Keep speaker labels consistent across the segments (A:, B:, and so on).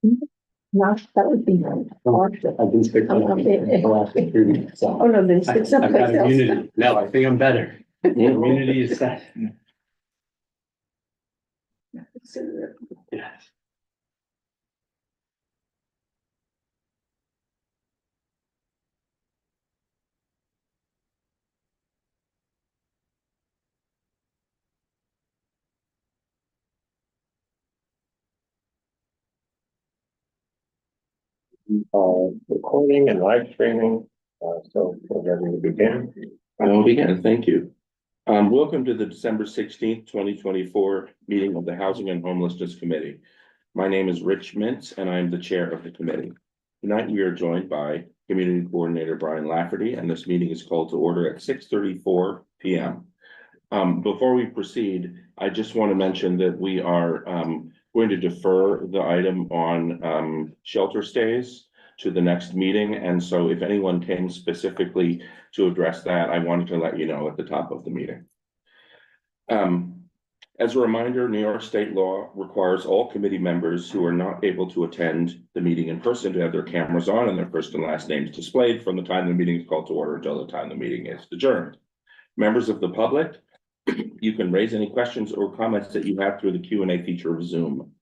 A: No, that would be nice.
B: I've been sick for the last 3 weeks. So
A: Oh, no, then stick
B: I've got
A: someplace else.
B: immunity. No, I think I'm better. Immunity is set. Yes.
C: Recording and live streaming, so we're ready to begin.
D: I will begin, thank you. Welcome to the December 16th, 2024 meeting of the Housing and Homelessness Committee. My name is Rich Mintz and I am the chair of the committee. Tonight we are joined by Community Coordinator Brian Lafferty, and this meeting is called to order at 6:34 p.m. Before we proceed, I just want to mention that we are going to defer the item on shelter stays to the next meeting. And so if anyone came specifically to address that, I wanted to let you know at the top of the meeting. As a reminder, New York state law requires all committee members who are not able to attend the meeting in person to have their cameras on and their first and last names displayed from the time the meeting is called to order until the time the meeting is adjourned. Members of the public, you can raise any questions or comments that you have through the Q&A feature of Zoom.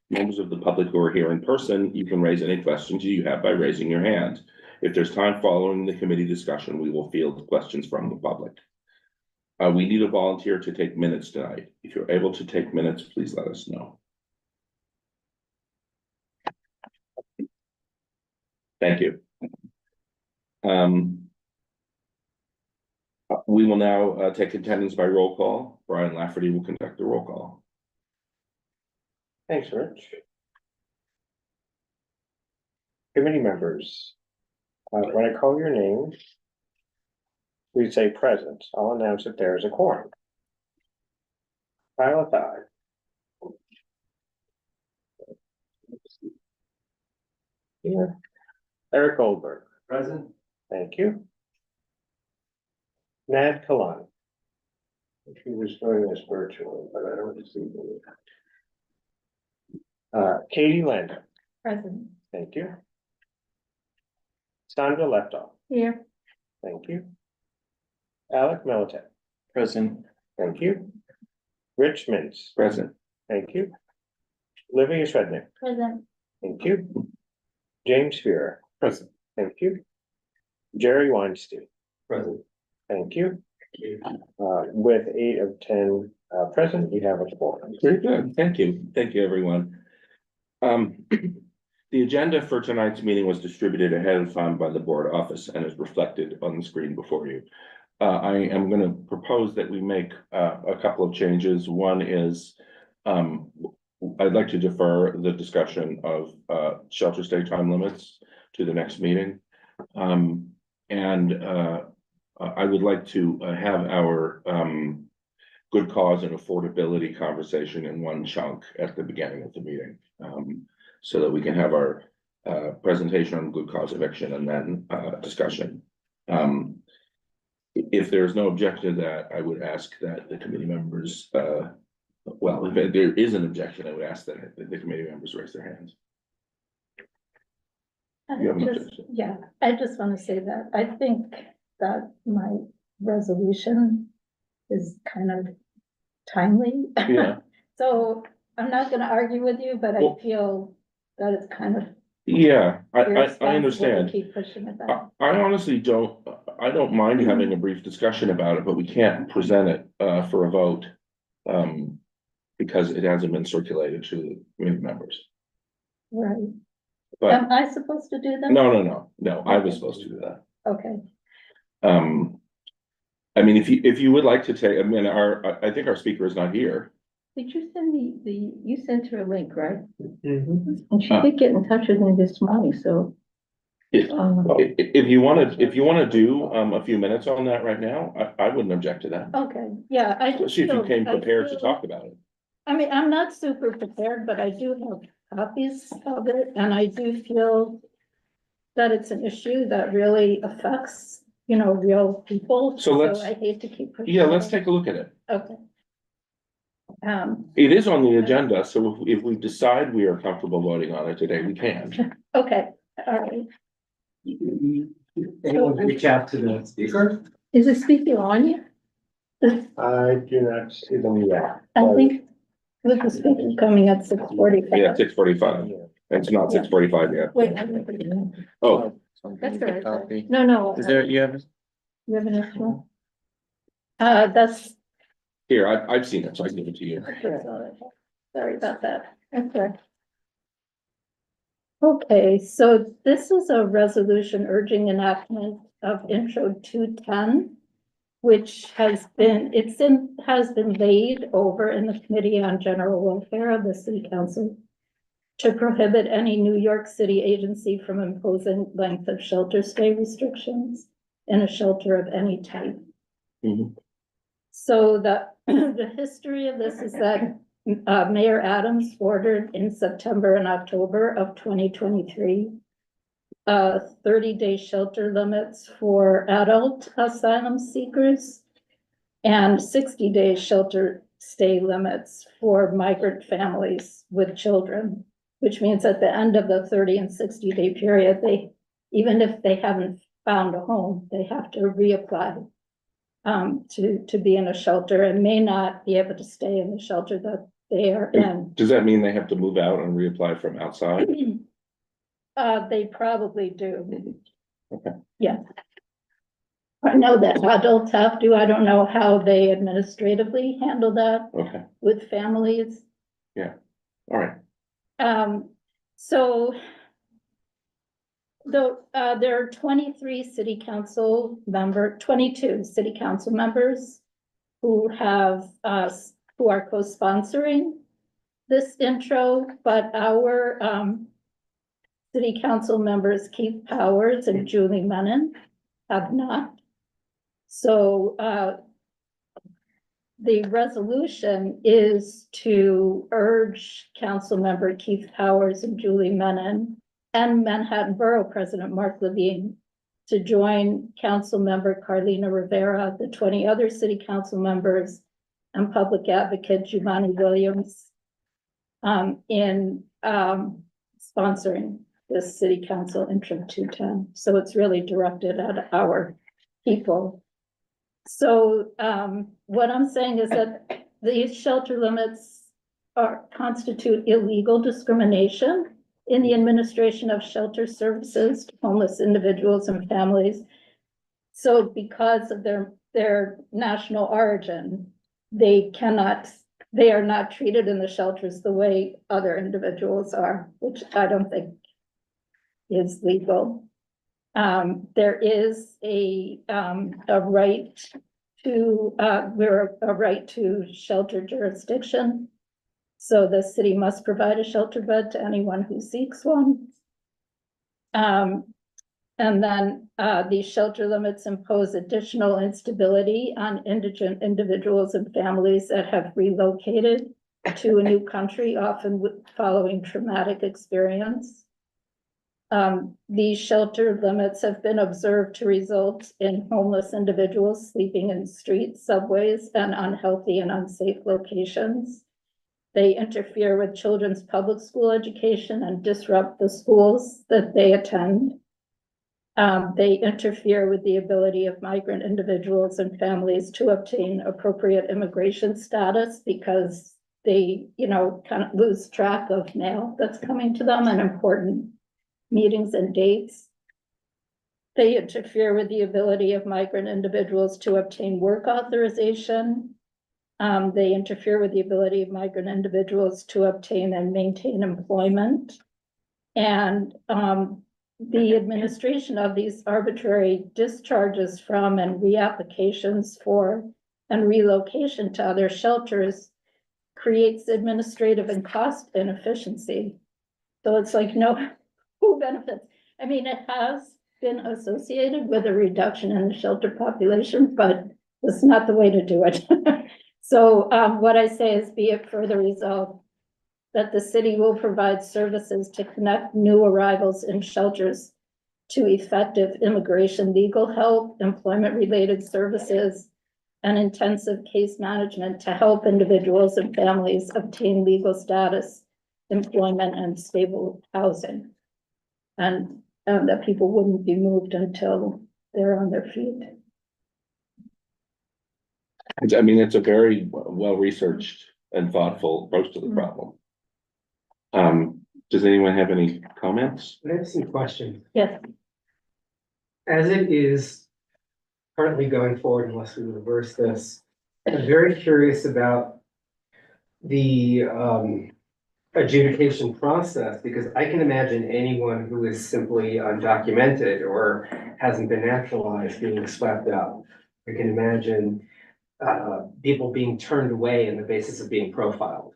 D: Members of the public who are here in person, you can raise any questions you have by raising your hand. If there's time following the committee discussion, we will field questions from the public. We need a volunteer to take minutes tonight. If you're able to take minutes, please let us know. Thank you. We will now take attendance by roll call. Brian Lafferty will conduct the roll call.
C: Thanks, Rich. Committee members, when I call your name, please say present. I'll announce that there is a quorum. Kyle Thigh. Here. Eric Goldberg.
B: Present.
C: Thank you. Nad Kalani. She was doing this virtually, but I don't see her. Katie Landon.
A: Present.
C: Thank you. Sandra Leftoff.
A: Here.
C: Thank you. Alec Militek.
B: Present.
C: Thank you. Rich Mintz.
D: Present.
C: Thank you. Livia Shrednick.
A: Present.
C: Thank you. James Fear.
B: Present.
C: Thank you. Jerry Weinstein.
B: Present.
C: Thank you. With 8 of 10 present, you have a quorum.
D: Very good. Thank you. Thank you, everyone. The agenda for tonight's meeting was distributed ahead of time by the board office and is reflected on the screen before you. I am going to propose that we make a couple of changes. One is I'd like to defer the discussion of shelter stay time limits to the next meeting. I would like to have our good cause and affordability conversation in one chunk at the beginning of the meeting, so that we can have our presentation on good cause eviction and then discussion. If there's no objection to that, I would ask that the committee members, well, if there is an objection, I would ask that the committee members raise their hands. You have an objection?
A: Yeah, I just want to say that I think that my resolution is kind of timely.
D: Yeah.
A: So I'm not going to argue with you, but
D: Well,
A: I feel that it's kind of
D: yeah, I
A: irresponsible to
D: understand.
A: keep pushing it back.
D: I honestly I don't mind having a brief discussion about it, but we can't present it for a vote. Because it hasn't been circulated to the committee members.
A: Right.
D: But
A: Am I supposed to do that?
D: no, I was supposed to do that.
A: Okay.
D: I mean, if you would like to take, I mean, I think our speaker is not here.
A: Did you send me you sent her a link, right?
C: Mm-hmm.
A: And she did get in touch with me this morning, so.
D: If you want to do a few minutes on that right now, I wouldn't object to that.
A: Okay, yeah, I just
D: Especially if you
A: feel-
D: came
A: I
D: prepared to
A: feel-
D: talk about it.
A: I mean, I'm not super prepared, but I do have copies of it, and I do feel that it's an issue that really affects, real people.
D: So let's-
A: I hate to keep pushing.
D: Yeah, let's
A: it.
D: take a look at it.
A: Okay.
D: It is on the agenda, so if we decide we are comfortable voting on it today, we can.
A: okay, all right.
B: Anyone reach out to the speaker?
A: Is it speaking on you?
C: I do not see them yet.
A: I think with the speaker coming at 6:45.
D: Yeah, 6:45. It's not 6:45 yet.
A: Wait.
D: Oh,
A: That's all right. No.
B: Is there, you have?
A: You have an extra? That's.
D: here, I've seen it, so I can give it to you.
A: Sorry about that. Okay. Okay, so this is a resolution urging enactment of Intro 210, which has been laid over in the Committee on General Welfare of the City Council to prohibit any New York City agency from imposing length of shelter stay restrictions in a shelter of any type.
D: Mhm.
A: So the history of this is that Mayor Adams ordered in September and October of 2023 30-day shelter limits for adult asylum seekers and 60-day shelter stay limits for migrant families with children, which means at the end of the 30 and 60-day period, even if they haven't found a home, they have to reapply to be in a shelter and may not be able to stay in the shelter that they are in.
D: Does that mean they have to move out and reapply from outside?
A: They probably do.
D: Okay.
A: Yeah. I know that adults have to. I don't know how they administratively handle that
D: Okay,
A: with families.
D: all right.
A: So there are 22 city council members who are co-sponsoring this intro, but our city council members Keith Powers and Julie Menon have not. So the resolution is to urge council member Keith Powers and Julie Menon and Manhattan Borough President Mark Levine to join council member Carlina Rivera, the 20 other city council members, and public advocate Giovanni Williams in sponsoring this city council intro 210. So it's really directed at our people. So what I'm saying is that these shelter limits constitute illegal discrimination in the administration of shelter services to homeless individuals and families. So because of their national origin, they are not treated in the shelters the way other individuals are, which I don't think is legal. There is a right to shelter jurisdiction. So the city must provide a shelter bed to anyone who seeks one. And then these shelter limits impose additional instability on indigent individuals and families that have relocated to a new country, often following traumatic experience. These shelter limits have been observed to result in homeless individuals sleeping in streets, subways, and unhealthy and unsafe locations. They interfere with children's public school education and disrupt the schools that they attend. They interfere with the ability of migrant individuals and families to obtain appropriate immigration status because they, kind of lose track of mail that's coming to them and important meetings and dates. They interfere with the ability of migrant individuals to obtain work authorization. They interfere with the ability of migrant individuals to obtain and maintain employment. And the administration of these arbitrary discharges from and reapplications for and relocation to other shelters creates administrative and cost inefficiency. So it's like who benefits? I mean, it has been associated with a reduction in the shelter population, but it's not the way to do it. So what I say is, be it further resolved that the city will provide services to connect new arrivals in shelters to effective immigration legal help, employment-related services, and intensive case management to help individuals and families obtain legal status, employment, and stable housing. And that people wouldn't be moved until they're on their feet.
D: I mean, it's a very well-researched and thoughtful approach to the problem. Does anyone have any comments?
E: I have some questions.
A: Yes,
E: As it is currently going forward, unless we reverse this, I'm very curious about the adjudication process, because I can imagine anyone who is simply undocumented or hasn't been naturalized being swept up. I can imagine people being turned away on the basis of being profiled.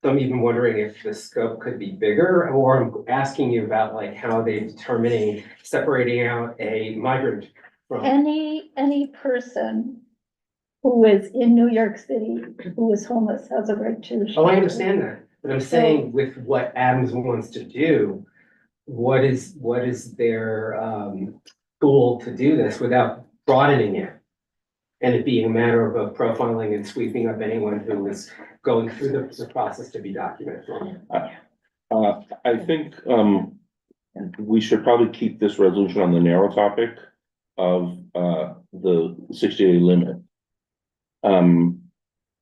E: So I'm even wondering if the scope could be bigger, or I'm asking you about like how they're determining, separating out a migrant from.
A: any person who is in New York City, who is homeless, has a right to.
E: Oh, I understand that, but I'm saying with what Adams wants to do, what is their goal to do this without broadening it? And it being a matter of both profiling and sweeping up anyone who is going through the process to be documented.
D: I think, we should probably keep this resolution on the narrow topic of, the 60-day limit.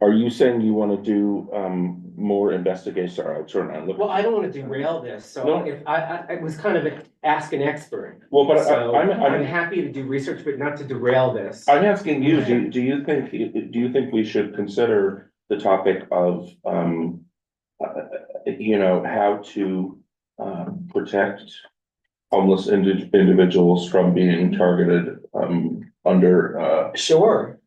D: Are you saying you want to do, more investigation? Sorry, I'll turn around.
E: Well, I don't want to derail this, so
D: No.
E: if I was kind of ask an expert.
D: Well, but
E: So
D: I'm
E: I'm happy to do research, but not to derail this.
D: I'm asking you, do you think we should consider the topic of, you know, how to, protect homeless individuals from being targeted, under,
E: Sure.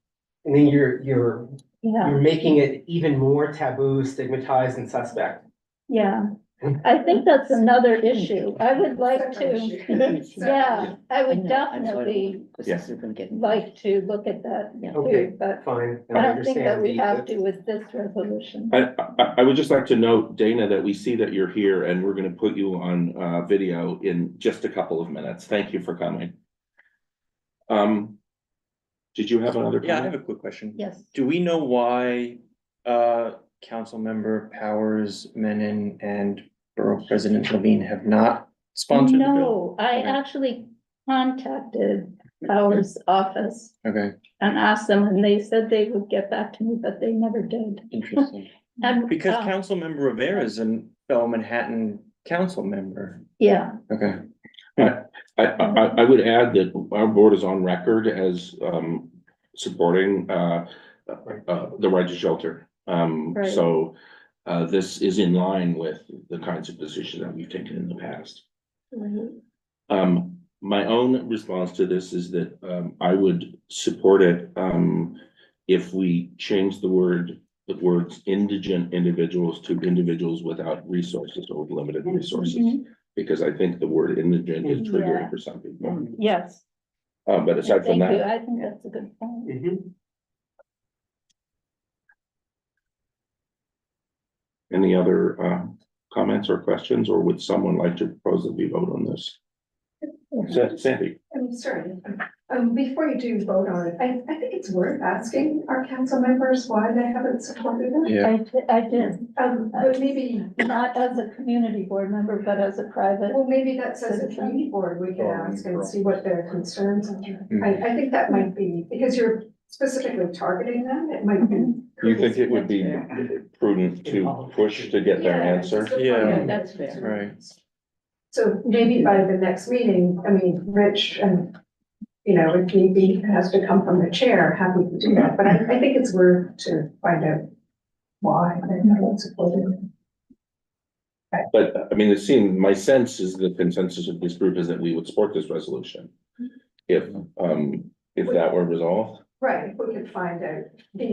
E: I mean, you're
A: Yeah,
E: making it even more taboo, stigmatized and suspect.
A: yeah, I think that's another issue. I would like to, yeah, I would definitely
D: Yes.
A: like to look at that
E: Okay.
A: too, but
E: Fine.
A: I don't think that we have
E: the-
A: to with this resolution.
D: I would just like to note, Dana, that we see that you're here and we're gonna put you on, video in just a couple of minutes. Thank you for coming. Did you have another
F: Yeah, I have
D: comment?
F: a quick question.
A: Yes,
F: Do we know why, council member Powers, Menon, and Borough President Levine have not sponsored the bill?
A: no, I
F: Okay.
A: actually contacted Powers' office
F: Okay,
A: and asked them, and they said they would get back to me, but they never did.
F: interesting.
A: And,
F: Because council member Rivera is a fellow Manhattan council member.
A: yeah,
F: Okay,
D: I would add that our board is on record as, supporting, the right to shelter.
A: Right.
D: So, this is in line with the kinds of decisions that we've taken in the past. My own response to this is that, I would support it, if we change the words indigent individuals to individuals without resources or with limited resources.
A: Mhm.
D: Because I think the word indigent is triggering
A: Yeah.
D: for some people.
A: Yes.
D: But aside from
A: Thank you,
D: that,
A: I think that's a good point.
E: Mhm.
D: any other, comments or questions, or would someone like to propose that we vote on this? Sandy?
G: I'm sorry, before you do vote on it, I think it's worth asking our council members why they haven't supported it.
F: yeah,
A: I did,
G: But maybe,
A: not as a community board member, but as a private.
G: well, maybe that's as a community board, we can ask and see what their concerns are. I think that might be, because you're specifically targeting them, it might be.
D: Do you think it would be prudent to push to get their
G: Yeah, just
D: answer?
G: to
F: Yeah.
G: find out
A: Yeah, that's
G: their
A: fair.
F: right.
G: concerns. So maybe by the next meeting, I mean, Rich and, you know, if need be, has to come from the chair, happy to do that, but I think it's worth to find out why they're not supporting it.
D: But, I mean, my sense is the consensus of this group is that we would support this resolution. If that were resolved.
G: Right, if we could find out,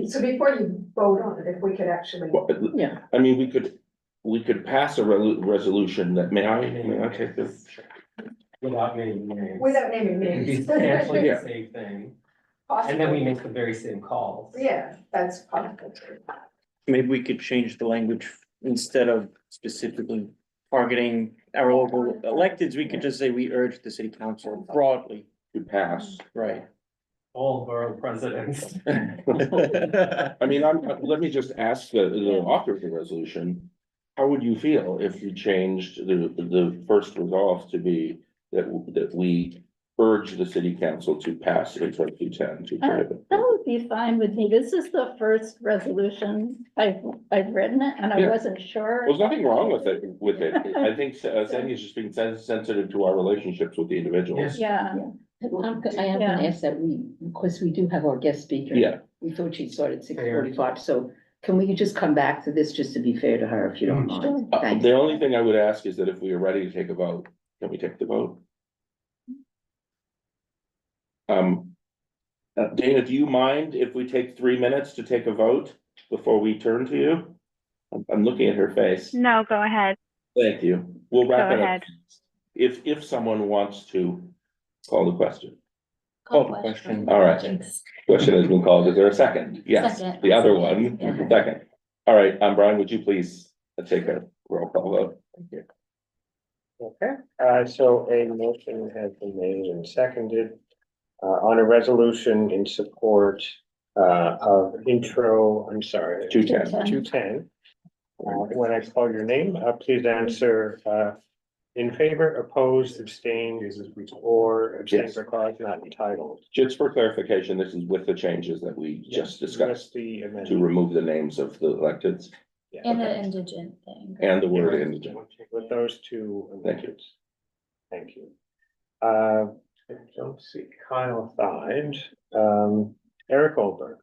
G: so before you vote on it, if we could actually,
D: Well,
A: Yeah.
D: I mean, we could pass a resolution that, may I take this?
E: Without naming names.
G: without naming
E: It'd be
G: names.
E: substantially
D: Yeah.
E: the same thing, and then we
G: Possibly,
E: make the very same calls.
G: yeah, that's possible too.
F: Maybe we could change the language instead of specifically targeting our local electeds, we could just say we urge the city council broadly,
D: To pass.
F: right?
E: All borough presidents.
D: I mean, let me just ask the author of the resolution. How would you feel if you changed the first resolve to be that we urge the city council to pass H.R. 210 to prohibit?
A: That would be fine with me. This is the first resolution I've written it, and I
D: Yeah.
A: wasn't sure.
D: There's nothing wrong with it. I think Sandy is just being sensitive to our relationships with the individuals.
A: Yeah,
H: I am gonna ask that because we do have our guest speaker.
D: Yeah.
H: We thought she'd start at 6:45, so can we just come back to this just to be fair to her, if you don't mind? Thank
D: The
H: you.
D: only thing I would ask is that if we are ready to take a vote, can we take the vote? Dana, do you mind if we take 3 minutes to take a vote before we turn to you? I'm looking at her face.
I: No, go ahead.
D: Thank you. We'll wrap
I: Go
D: it up.
I: ahead.
D: If someone wants to call the question.
F: Call the question.
D: All right. Question has been called. Is there a second? Yes,
H: Second.
D: the other one,
H: Yeah.
D: second. All right, Brian, would you please take a roll call vote? Thank you.
C: Okay, so a motion has been made and seconded on a resolution in support of I'm sorry.
D: 210.
C: 210. When I call your name, please answer in favor, opposed, abstain, or abstain
D: Yes.
C: for cause not entitled.
D: Just for clarification, this is with the changes that we just discussed
C: With the
D: to
C: amendment.
D: remove the names of the electeds
C: Yeah.
A: and the indigent thing.
D: and the word indigent.
C: With those two
D: Thank you.
C: amendments. Thank you. I don't see Kyle Thide, Eric Goldberg.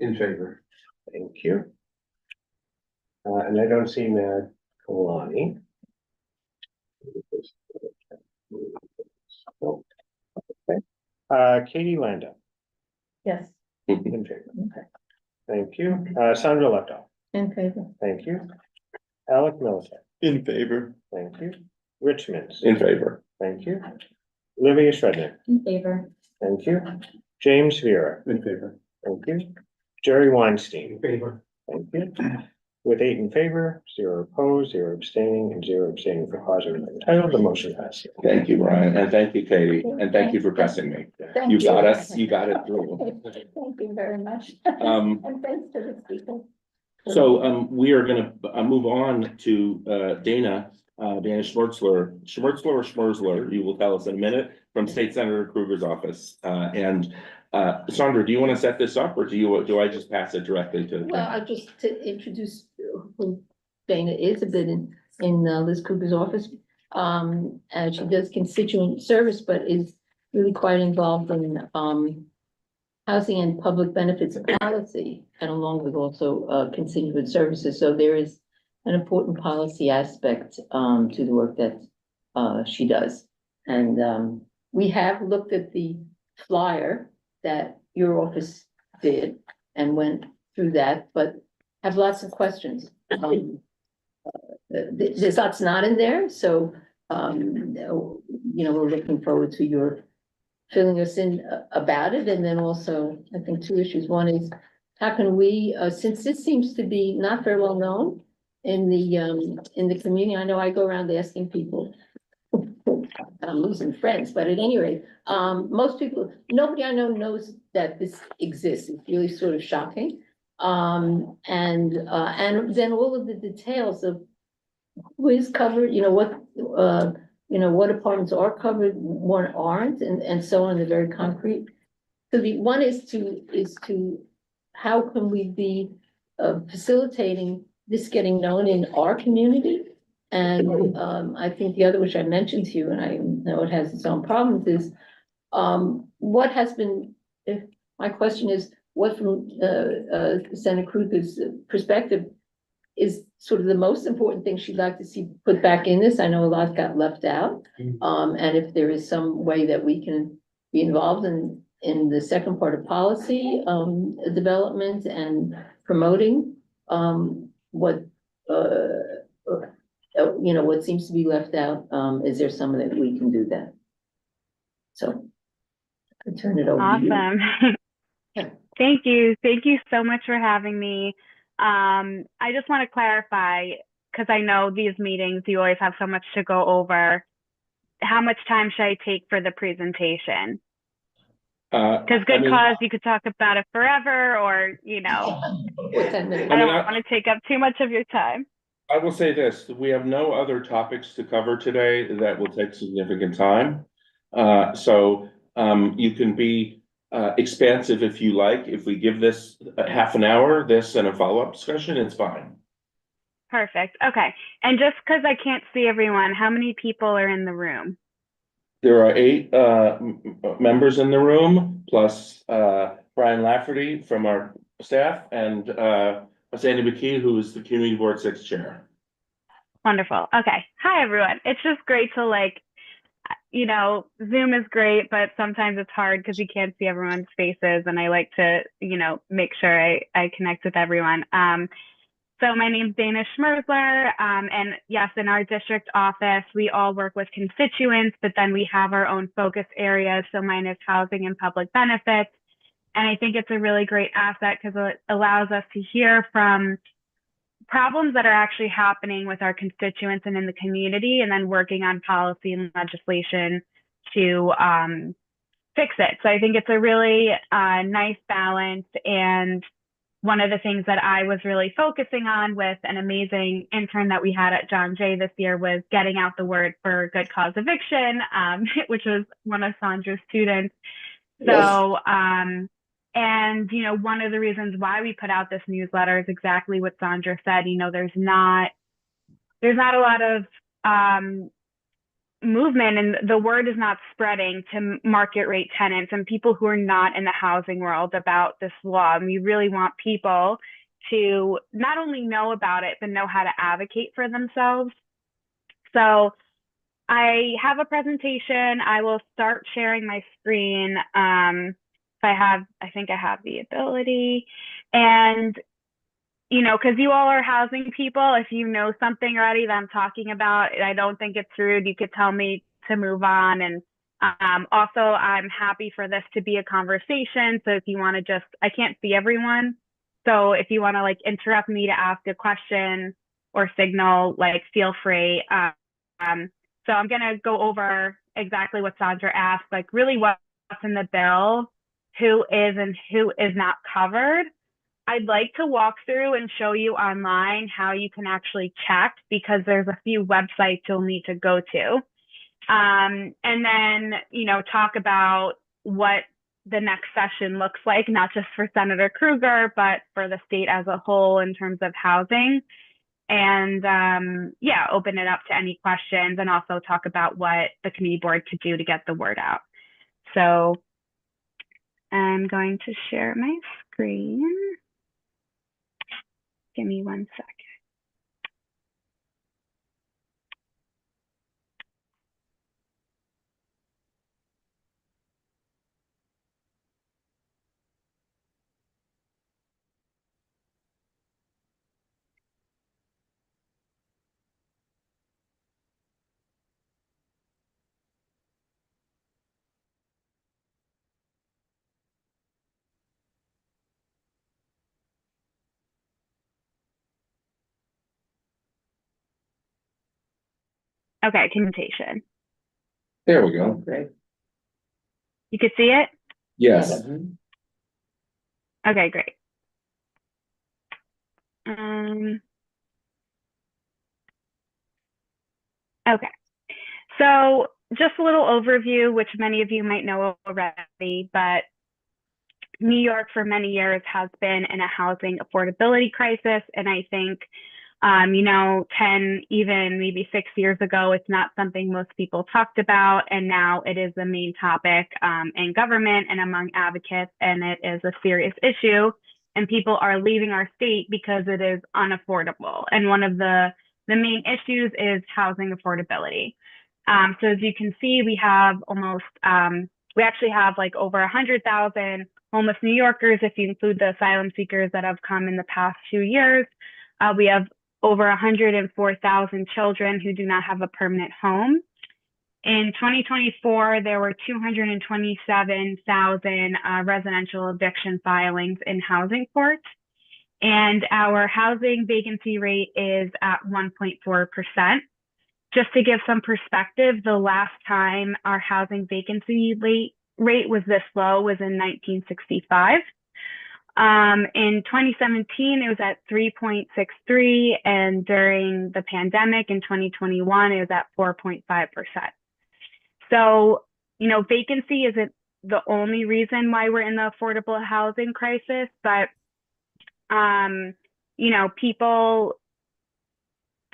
B: In favor.
C: Thank you. And I don't see Matt Kalani. Okay. Katie Landa,
A: Yes.
C: in favor. Thank you. Sandra Lepto,
H: In favor.
C: thank you. Alec Milliset,
F: In favor.
C: thank you. Richmond,
D: In favor.
C: thank you. Livia Shrednick,
A: In favor.
C: thank you. James Vera,
B: In favor.
C: thank you. Jerry Weinstein,
E: In favor.
C: thank you. With 8 in favor, 0 opposed, 0 abstaining, and 0 abstaining for cause or not entitled, the motion passes.
D: Thank you, Brian, and thank you, Katie, and thank you for pressing me.
A: Thank
D: You got us, you got it through.
A: Thank you very much.
D: Um,
A: And thanks to the speaker.
D: So, we are gonna, move on to, Dana Schmertzler, or Schmerzler, you will tell us in a minute, from State Senator Kruger's office. Sandra, do you want to set this up, or do I just pass it directly to?
H: Well, I just to introduce who Dana is a bit in Liz Cooper's office. And she does constituent service, but is really quite involved in housing and public benefits policy, and along with also constituent services. So there is an important policy aspect to the work that she does. And we have looked at the flyer that your office did and went through that, but have lots of questions. There's lots not in there, so we're looking forward to your filling us in about it. And then also, I think 2 issues. One is, how can we, since this seems to be not very well known in the community, I know I go around asking people, I'm losing friends, but at any rate, most people, nobody I know knows that this exists. It's really sort of shocking. And then all of the details of who is covered, what apartments are covered, what aren't, and so on, they're very concrete. So the one is to how can we be facilitating this getting known in our community? And I think the other, which I mentioned to you, and I know it has its own problems, is what has been, if my question is, what from Senator Kruger's perspective is sort of the most important thing she'd like to see put back in this? I know a lot got left out. And if there is some way that we can be involved in the second part of policy development and promoting what what seems to be left out, is there some that we can do that? So I turn it over to you.
I: Awesome. Thank you. Thank you so much for having me. I just want to clarify, because I know these meetings, you always have so much to go over. How much time should I take for the presentation? Because
D: I
I: good
D: mean,
I: cause, you could talk about it forever, or, you know,
H: What's that minute?
I: I
D: I mean,
I: don't want to take up too much of your time.
D: I will say this, we have no other topics to cover today that will take significant time. You can be expansive if you like. If we give this a half an hour, this and a follow-up discussion, it's fine.
I: Perfect. Okay. And just because I can't see everyone, how many people are in the room?
D: There are 8 members in the room, plus Brian Lafferty from our staff and Sandy McKee, who is the Community Board 6 chair.
I: Wonderful. Okay. Hi, everyone. It's just great to Zoom is great, but sometimes it's hard because you can't see everyone's faces. And I like to, make sure I connect with everyone. So my name's Dana Schmerzler, and yes, in our district office, we all work with constituents, but then we have our own focus areas. So mine is housing and public benefits. And I think it's a really great asset because it allows us to hear from problems that are actually happening with our constituents and in the community, and then working on policy and legislation to fix it. So I think it's a really nice balance. And one of the things that I was really focusing on with an amazing intern that we had at John Jay this year was getting out the word for good cause eviction, which was one of Sandra's students. So, one of the reasons why we put out this newsletter is exactly what Sandra said. There's not a lot of movement, and the word is not spreading to market rate tenants and people who are not in the housing world about this law. And we really want people to not only know about it, but know how to advocate for themselves. So I have a presentation. I will start sharing my screen. I think I have the ability. And because you all are housing people, if you know something already that I'm talking about, I don't think it's rude. You could tell me to move on. And also, I'm happy for this to be a conversation. So if you want to I can't see everyone. So if you want to interrupt me to ask a question or signal, feel free. So I'm going to go over exactly what Sandra asked, really what's in the bill, who is and who is not covered. I'd like to walk through and show you online how you can actually check, because there's a few websites you'll need to go to. And then, talk about what the next session looks like, not just for Senator Krueger, but for the state as a whole in terms of housing. And open it up to any questions, and also talk about what the community board could do to get the word out. So I'm going to share my screen. Give me 1 second. Okay, communication.
D: There we go.
E: Great.
I: You could see it?
D: Yes.
I: Okay, great. Okay, so just a little overview, which many of you might know already, but New York for many years has been in a housing affordability crisis. And I think, 10, even maybe 6 years ago, it's not something most people talked about. And now it is the main topic in government and among advocates, and it is a serious issue. And people are leaving our state because it is unaffordable. And one of the main issues is housing affordability. So as you can see, we have we actually have over 100,000 homeless New Yorkers, if you include the asylum seekers that have come in the past 2 years. We have over 104,000 children who do not have a permanent home. In 2024, there were 227,000 residential eviction filings in housing courts. And our housing vacancy rate is at 1.4%. Just to give some perspective, the last time our housing vacancy rate rate was this low was in 1965. In 2017, it was at 3.63, and during the pandemic in 2021, it was at 4.5%. So, you know, vacancy isn't the only reason why we're in the affordable housing crisis, but, you know, people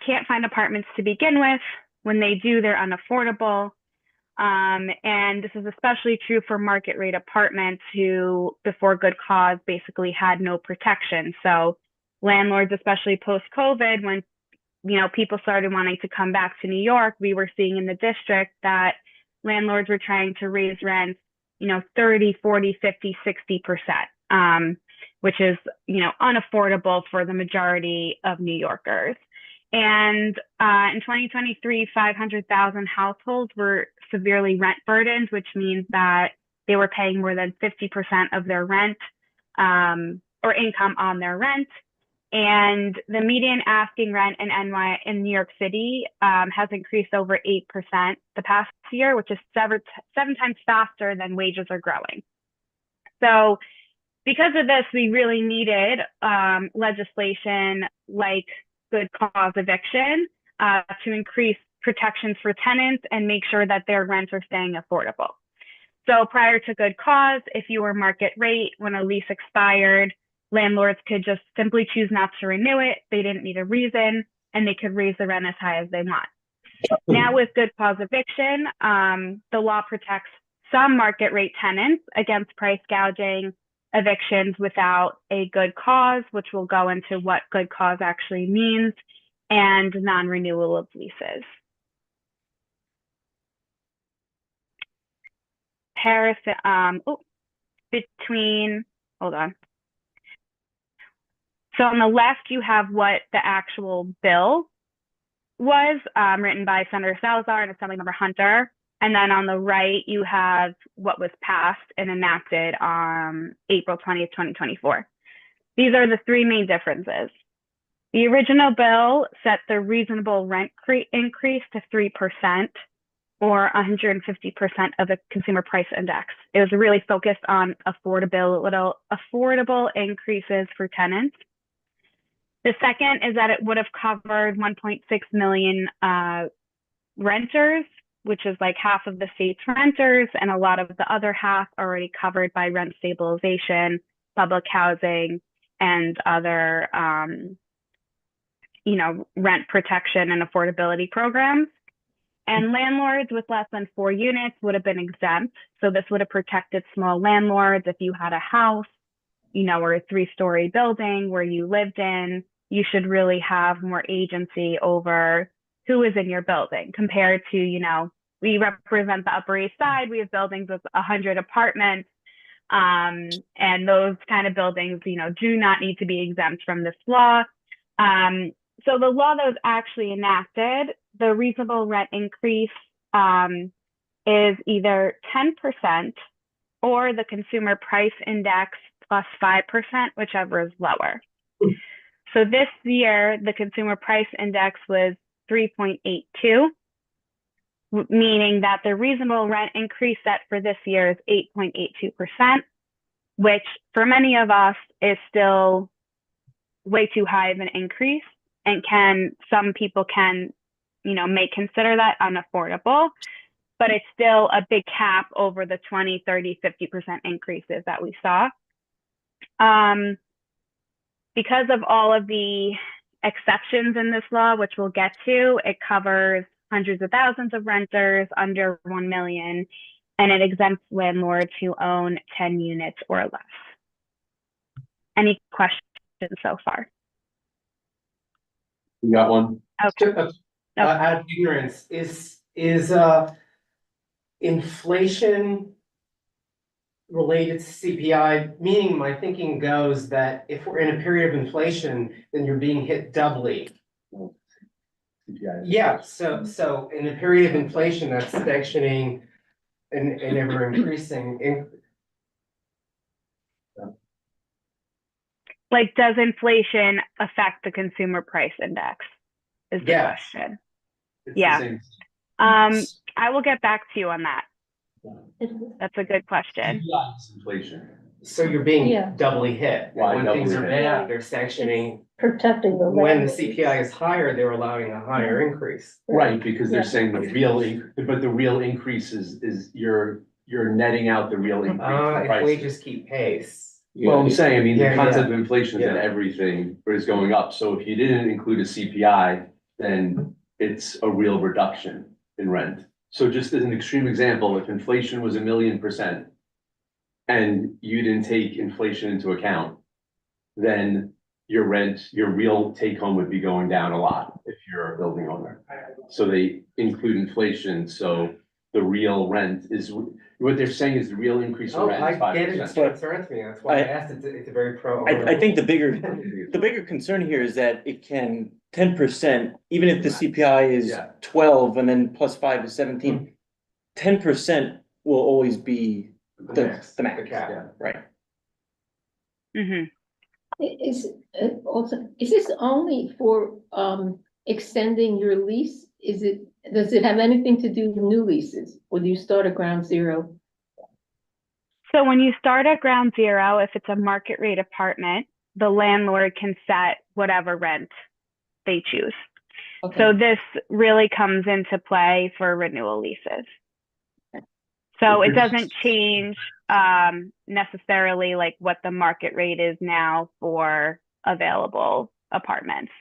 I: can't find apartments to begin with. When they do, they're unaffordable. And this is especially true for market rate apartments who, before good cause, basically had no protection. So landlords, especially post-COVID, when, you know, people started wanting to come back to New York, we were seeing in the district that landlords were trying to raise rents, you know, 30, 40, 50, 60%, which is, you know, unaffordable for the majority of New Yorkers. And in 2023, 500,000 households were severely rent burdened, which means that they were paying more than 50% of their rent or income on their rent. And the median asking rent in New York City has increased over 8% the past year, which is seven times faster than wages are growing. So because of this, we really needed legislation like good cause eviction to increase protections for tenants and make sure that their rents are staying affordable. So prior to good cause, if you were market rate, when a lease expired, landlords could just simply choose not to renew it. They didn't need a reason, and they could raise the rent as high as they want. Now with good cause eviction, the law protects some market rate tenants against price gouging, evictions without a good cause, which will go into what good cause actually means, and non-renewal of leases. Hold on. So on the left, you have what the actual bill was, written by Senator Salazar and Assemblymember Hunter. And then on the right, you have what was passed and enacted on April 20th, 2024. These are the three main differences. The original bill set the reasonable rent increase to 3% or 150% of the consumer price index. It was really focused on affordable increases for tenants. The second is that it would have covered 1.6 million renters, which is like half of the state's renters, and a lot of the other half already covered by rent stabilization, public housing, and other, you know, rent protection and affordability programs. And landlords with less than 4 units would have been exempt. So this would have protected small landlords. If you had a house, you know, or a 3-story building where you lived in, you should really have more agency over who is in your building compared to, you know, we represent the Upper East Side. We have buildings with 100 apartments. And those kind of buildings, you know, do not need to be exempt from this law. So the law that was actually enacted, the reasonable rent increase is either 10% or the consumer price index plus 5%, whichever is lower. So this year, the consumer price index was 3.82, meaning that the reasonable rent increase set for this year is 8.82%, which for many of us is still way too high of an increase, and some people can, you know, may consider that unaffordable, but it's still a big cap over the 20, 30, 50% increases that we saw. Because of all of the exceptions in this law, which we'll get to, it covers hundreds of thousands of renters under 1 million, and it exempts landlords who own 10 units or less. Any questions so far?
B: You got one?
E: Out of ignorance, is inflation related to CPI? Meaning, my thinking goes that if we're in a period of inflation, then you're being hit doubly. Yeah, so in a period of inflation, that's sanctioning an ever increasing.
I: Like, does inflation affect the consumer price index? Is the question. Yeah. I will get back to you on that. That's a good question.
B: CPI is inflation.
E: So you're being
A: Yeah.
E: doubly hit.
B: Why
E: When things are
B: doubly hit?
E: bad, they're sanctioning.
A: Protecting the
E: When the
A: land.
E: CPI is higher, they're allowing a higher increase.
B: Right, because they're
A: Yeah.
B: saying the real, but the real increase is you're netting out the real increase in
E: If
B: prices.
E: wages keep pace.
B: Well, I'm saying, I mean, the
E: Yeah,
B: concept
E: yeah.
B: of inflation is that
E: Yeah.
B: everything is going up, so if you didn't include a CPI, then it's a real reduction in rent. So just as an extreme example, if inflation was 1,000,000% and you didn't take inflation into account, then your rent, your real take home would be going down a lot if you're a building owner. So they include inflation, so the real rent is, what they're saying is the real increase in
E: Oh,
B: rent is
E: I get it, it
B: 5%.
E: concerns me, that's why I asked, it's a very pro.
F: I think the bigger concern here is that it can 10%, even if the CPI is
B: Yeah.
F: 12 and then plus 5 is 17, 10% will always be the max,
E: The cap.
B: Yeah.
F: right?
I: Hmm.
H: Also, is this only for, extending your lease? Does it have anything to do with new leases? Or do you start at ground zero?
I: So when you start at ground zero, if it's a market rate apartment, the landlord can set whatever rent they choose.
H: Okay.
I: So this really comes into play for renewal leases. So it doesn't change necessarily like what the market rate is now for available apartments.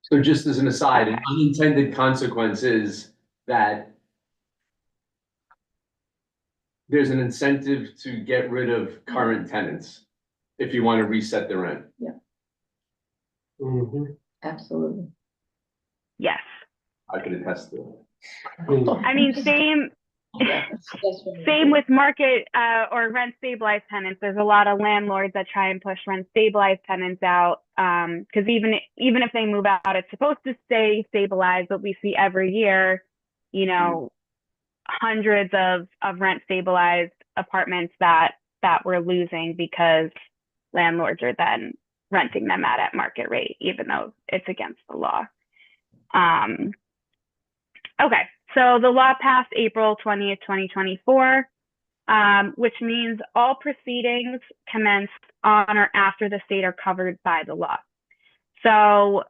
B: So just as an aside, an unintended consequence is that there's an incentive to get rid of current tenants if you want to reset the rent.
E: Mhm.
H: Absolutely.
I: Yes.
B: I can attest to it.
I: I mean, same
H: Yeah, that's what I
I: Same
H: do.
I: with market or rent stabilized tenants. There's a lot of landlords that try and push rent stabilized tenants out because even if they move out, it's supposed to stay stabilized. But we see every year, you know, hundreds of rent stabilized apartments that we're losing because landlords are then renting them out at market rate, even though it's against the law. Okay, so the law passed April 20th, 2024, which means all proceedings commenced on or after the state are covered by the law. So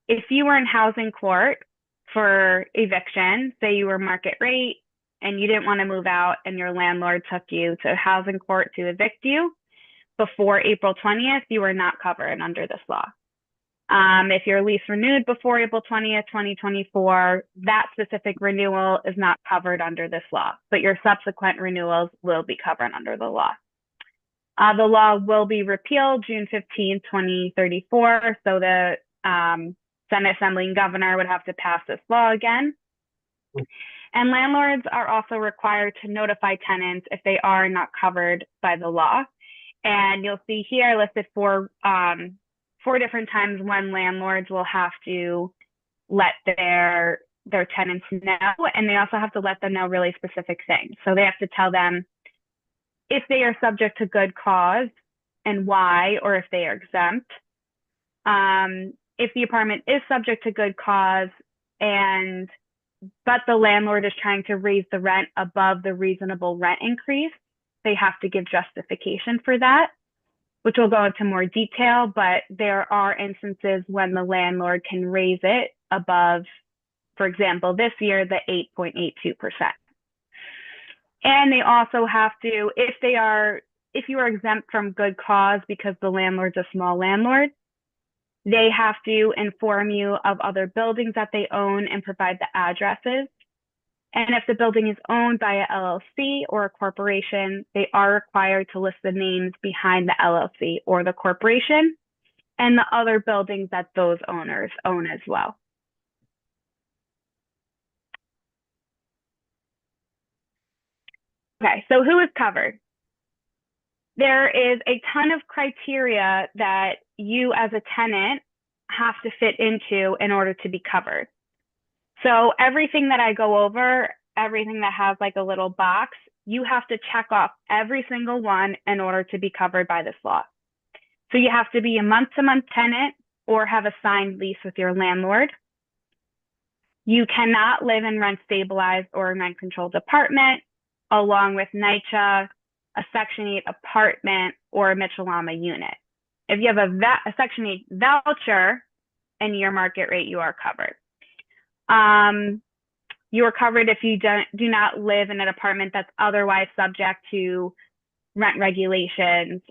I: if you were in housing court for eviction, say you were market rate and you didn't want to move out and your landlord took you to housing court to evict you before April 20th, you were not covered under this law. If your lease renewed before April 20th, 2024, that specific renewal is not covered under this law, but your subsequent renewals will be covered under the law. The law will be repealed June 15th, 2034. So the Senate Assembly and Governor would have to pass this law again. And landlords are also required to notify tenants if they are not covered by the law. And you'll see here listed four different times when landlords will have to let their tenants know, and they also have to let them know really specific things. So they have to tell them if they are subject to good cause and why, or if they are exempt. If the apartment is subject to good cause but the landlord is trying to raise the rent above the reasonable rent increase, they have to give justification for that, which will go into more detail, but there are instances when the landlord can raise it above, for example, this year, the 8.82%. And they also have to, if you are exempt from good cause because the landlord's a small landlord, they have to inform you of other buildings that they own and provide the addresses. And if the building is owned by a LLC or a corporation, they are required to list the names behind the LLC or the corporation and the other buildings that those owners own as well. Okay, so who is covered? There is a ton of criteria that you as a tenant have to fit into in order to be covered. So everything that I go over, everything that has like a little box, you have to check off every single one in order to be covered by this law. So you have to be a month-to-month tenant or have a signed lease with your landlord. You cannot live in rent stabilized or rent controlled apartment, along with NYCHA, a Section 8 apartment, or a Mitchell-Lama unit. If you have a Section 8 voucher and your market rate, you are covered. You are covered if you do not live in an apartment that's otherwise subject to rent regulations,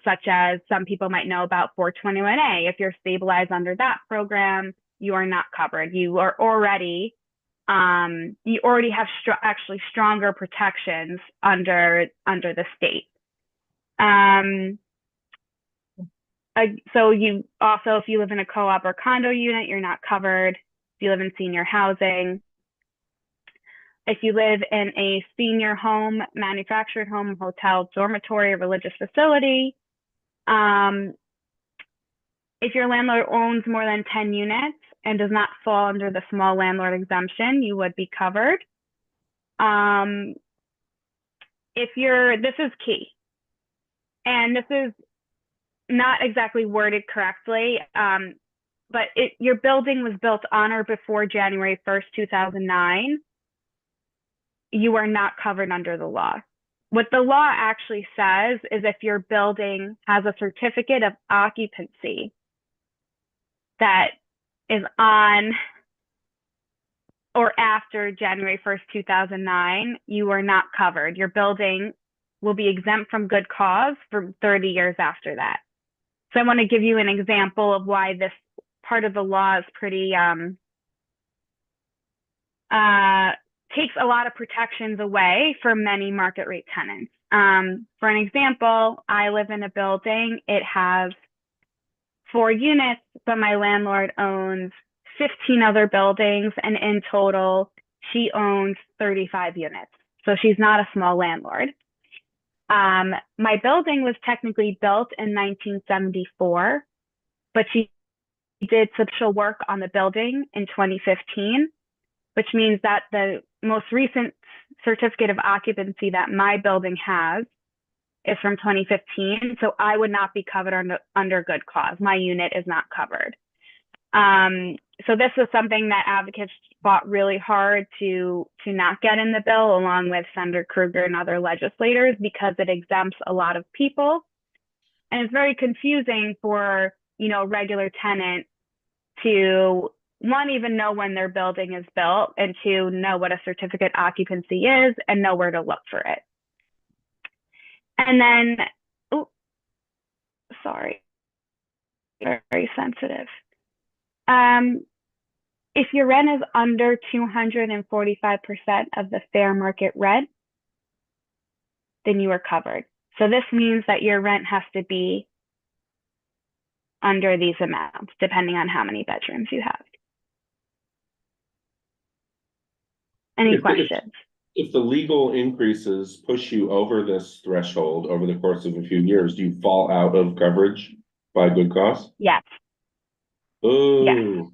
I: such as some people might know about 421A. If you're stabilized under that program, you are not covered. You already have actually stronger protections under the state. So you also, if you live in a co-op or condo unit, you're not covered. If you live in senior housing, if you live in a senior home, manufactured home, hotel, dormitory, or religious facility, if your landlord owns more than 10 units and does not fall under the small landlord exemption, you would be covered. This is key, and this is not exactly worded correctly, but your building was built on or before January 1st, 2009, you are not covered under the law. What the law actually says is if your building has a certificate of occupancy that is on or after January 1st, 2009, you are not covered. Your building will be exempt from good cause for 30 years after that. So I want to give you an example of why this part of the law is pretty, takes a lot of protections away for many market rate tenants. For an example, I live in a building, it has 4 units, but my landlord owns 15 other buildings, and in total, she owns 35 units. So she's not a small landlord. My building was technically built in 1974, but she did substantial work on the building in 2015, which means that the most recent certificate of occupancy that my building has is from 2015. So I would not be covered under good cause. My unit is not covered. So this was something that advocates fought really hard to not get in the bill, along with Senator Krueger and other legislators, because it exempts a lot of people. And it's very confusing for, regular tenant to, one, even know when their building is built, and two, know what a certificate occupancy is and know where to look for it. And then, sorry, very sensitive. If your rent is under 245% of the fair market rent, then you are covered. So this means that your rent has to be under these amounts, depending on how many bedrooms you have. Any questions?
D: If the legal increases push you over this threshold over the course of a few years, do you fall out of coverage by good cause?
I: Yes.
D: Oh.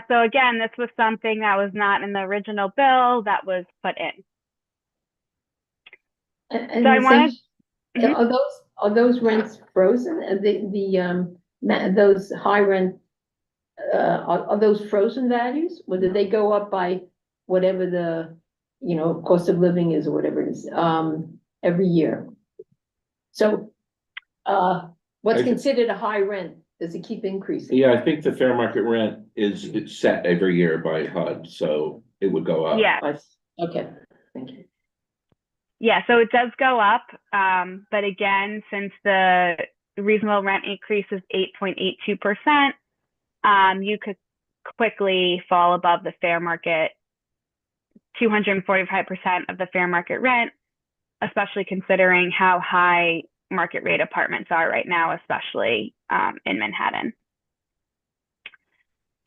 I: So again, this was something that was not in the original bill that was put in.
H: And
I: So I wanted.
H: Are those rents frozen? Those high rent, are those frozen values? Or do they go up by whatever the, cost of living is or whatever it is, every year? So, what's considered a high rent? Does it keep increasing?
D: Yeah, I think the fair market rent it's set every year by HUD, so it would go up.
I: Yeah.
H: Okay, thank you.
I: Yeah, so it does go up, but again, since the reasonable rent increase is 8.82%, you could quickly fall above the fair market, 245% of the fair market rent, especially considering how high market rate apartments are right now, especially in Manhattan.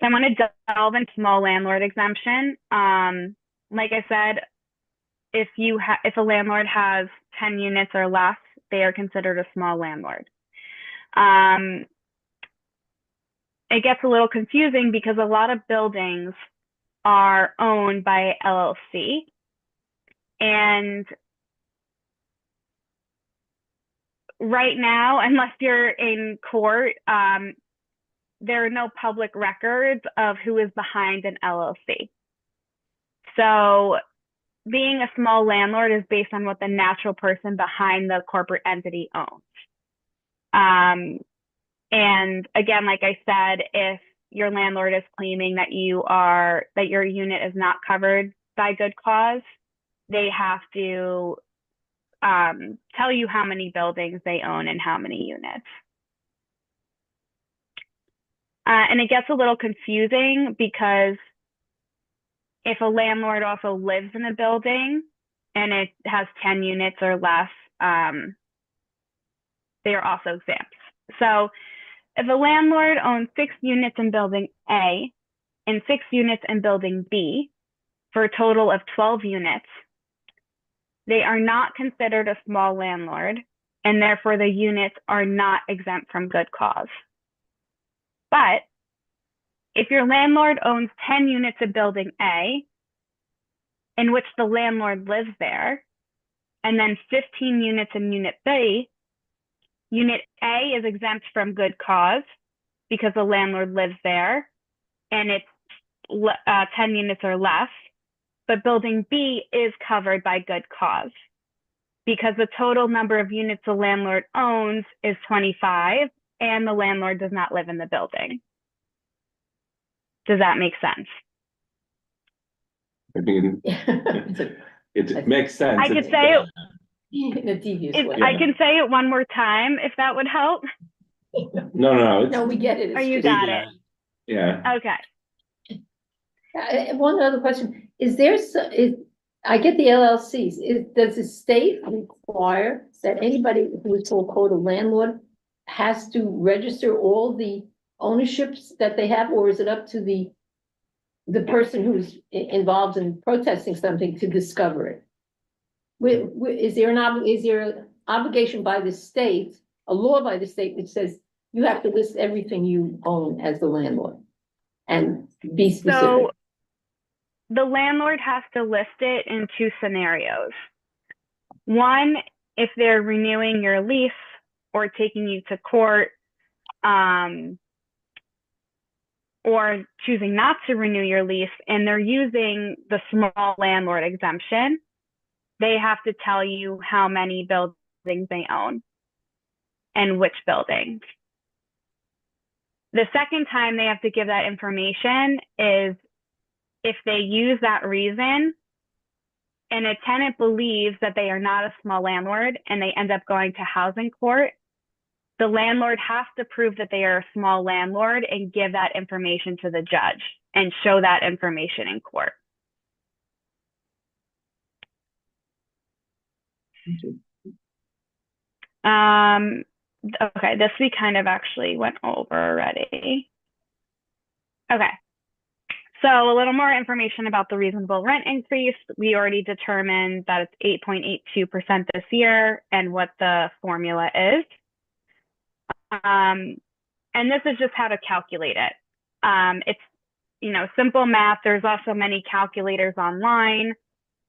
I: So I want to delve into small landlord exemption. Like I said, if a landlord has 10 units or less, they are considered a small landlord. It gets a little confusing because a lot of buildings are owned by LLC, and right now, unless you're in court, there are no public records of who is behind an LLC. So being a small landlord is based on what the natural person behind the corporate entity owns. And again, like I said, if your landlord is claiming that your unit is not covered by good cause, they have to tell you how many buildings they own and how many units. And it gets a little confusing because if a landlord also lives in a building and it has 10 units or less, they are also exempt. So if a landlord owns 6 units in building A and 6 units in building B for a total of 12 units, they are not considered a small landlord, and therefore the units are not exempt from good cause. But if your landlord owns 10 units in building A, in which the landlord lives there, and then 15 units in unit B, unit A is exempt from good cause because the landlord lives there and it's 10 units or less, but building B is covered by good cause because the total number of units the landlord owns is 25 and the landlord does not live in the building. Does that make sense?
D: I mean, it makes sense.
I: I could
D: It's-
I: say it,
H: In a devious way.
I: I can say it one more time if that would help.
D: No,
H: No, we get it.
I: Or
H: It's
I: you
H: just-
I: got it.
D: yeah.
I: Okay.
H: One other question, I get the LLCs, does the state require that anybody who is so-called a landlord has to register all the ownerships that they have, or is it up to the person who's involved in protesting something to discover it? Is there an obligation by the state, a law by the state that says you have to list everything you own as the landlord and be specific?
I: So the landlord has to list it in 2 scenarios. One, if they're renewing your lease or taking you to court, or choosing not to renew your lease, and they're using the small landlord exemption, they have to tell you how many buildings they own and which buildings. The second time they have to give that information is if they use that reason and a tenant believes that they are not a small landlord and they end up going to housing court, the landlord has to prove that they are a small landlord and give that information to the judge and show that information in court. Okay, this we kind of actually went over already. Okay, so a little more information about the reasonable rent increase. We already determined that it's 8.82% this year and what the formula is. And this is just how to calculate it. It's, simple math. There's also many calculators online,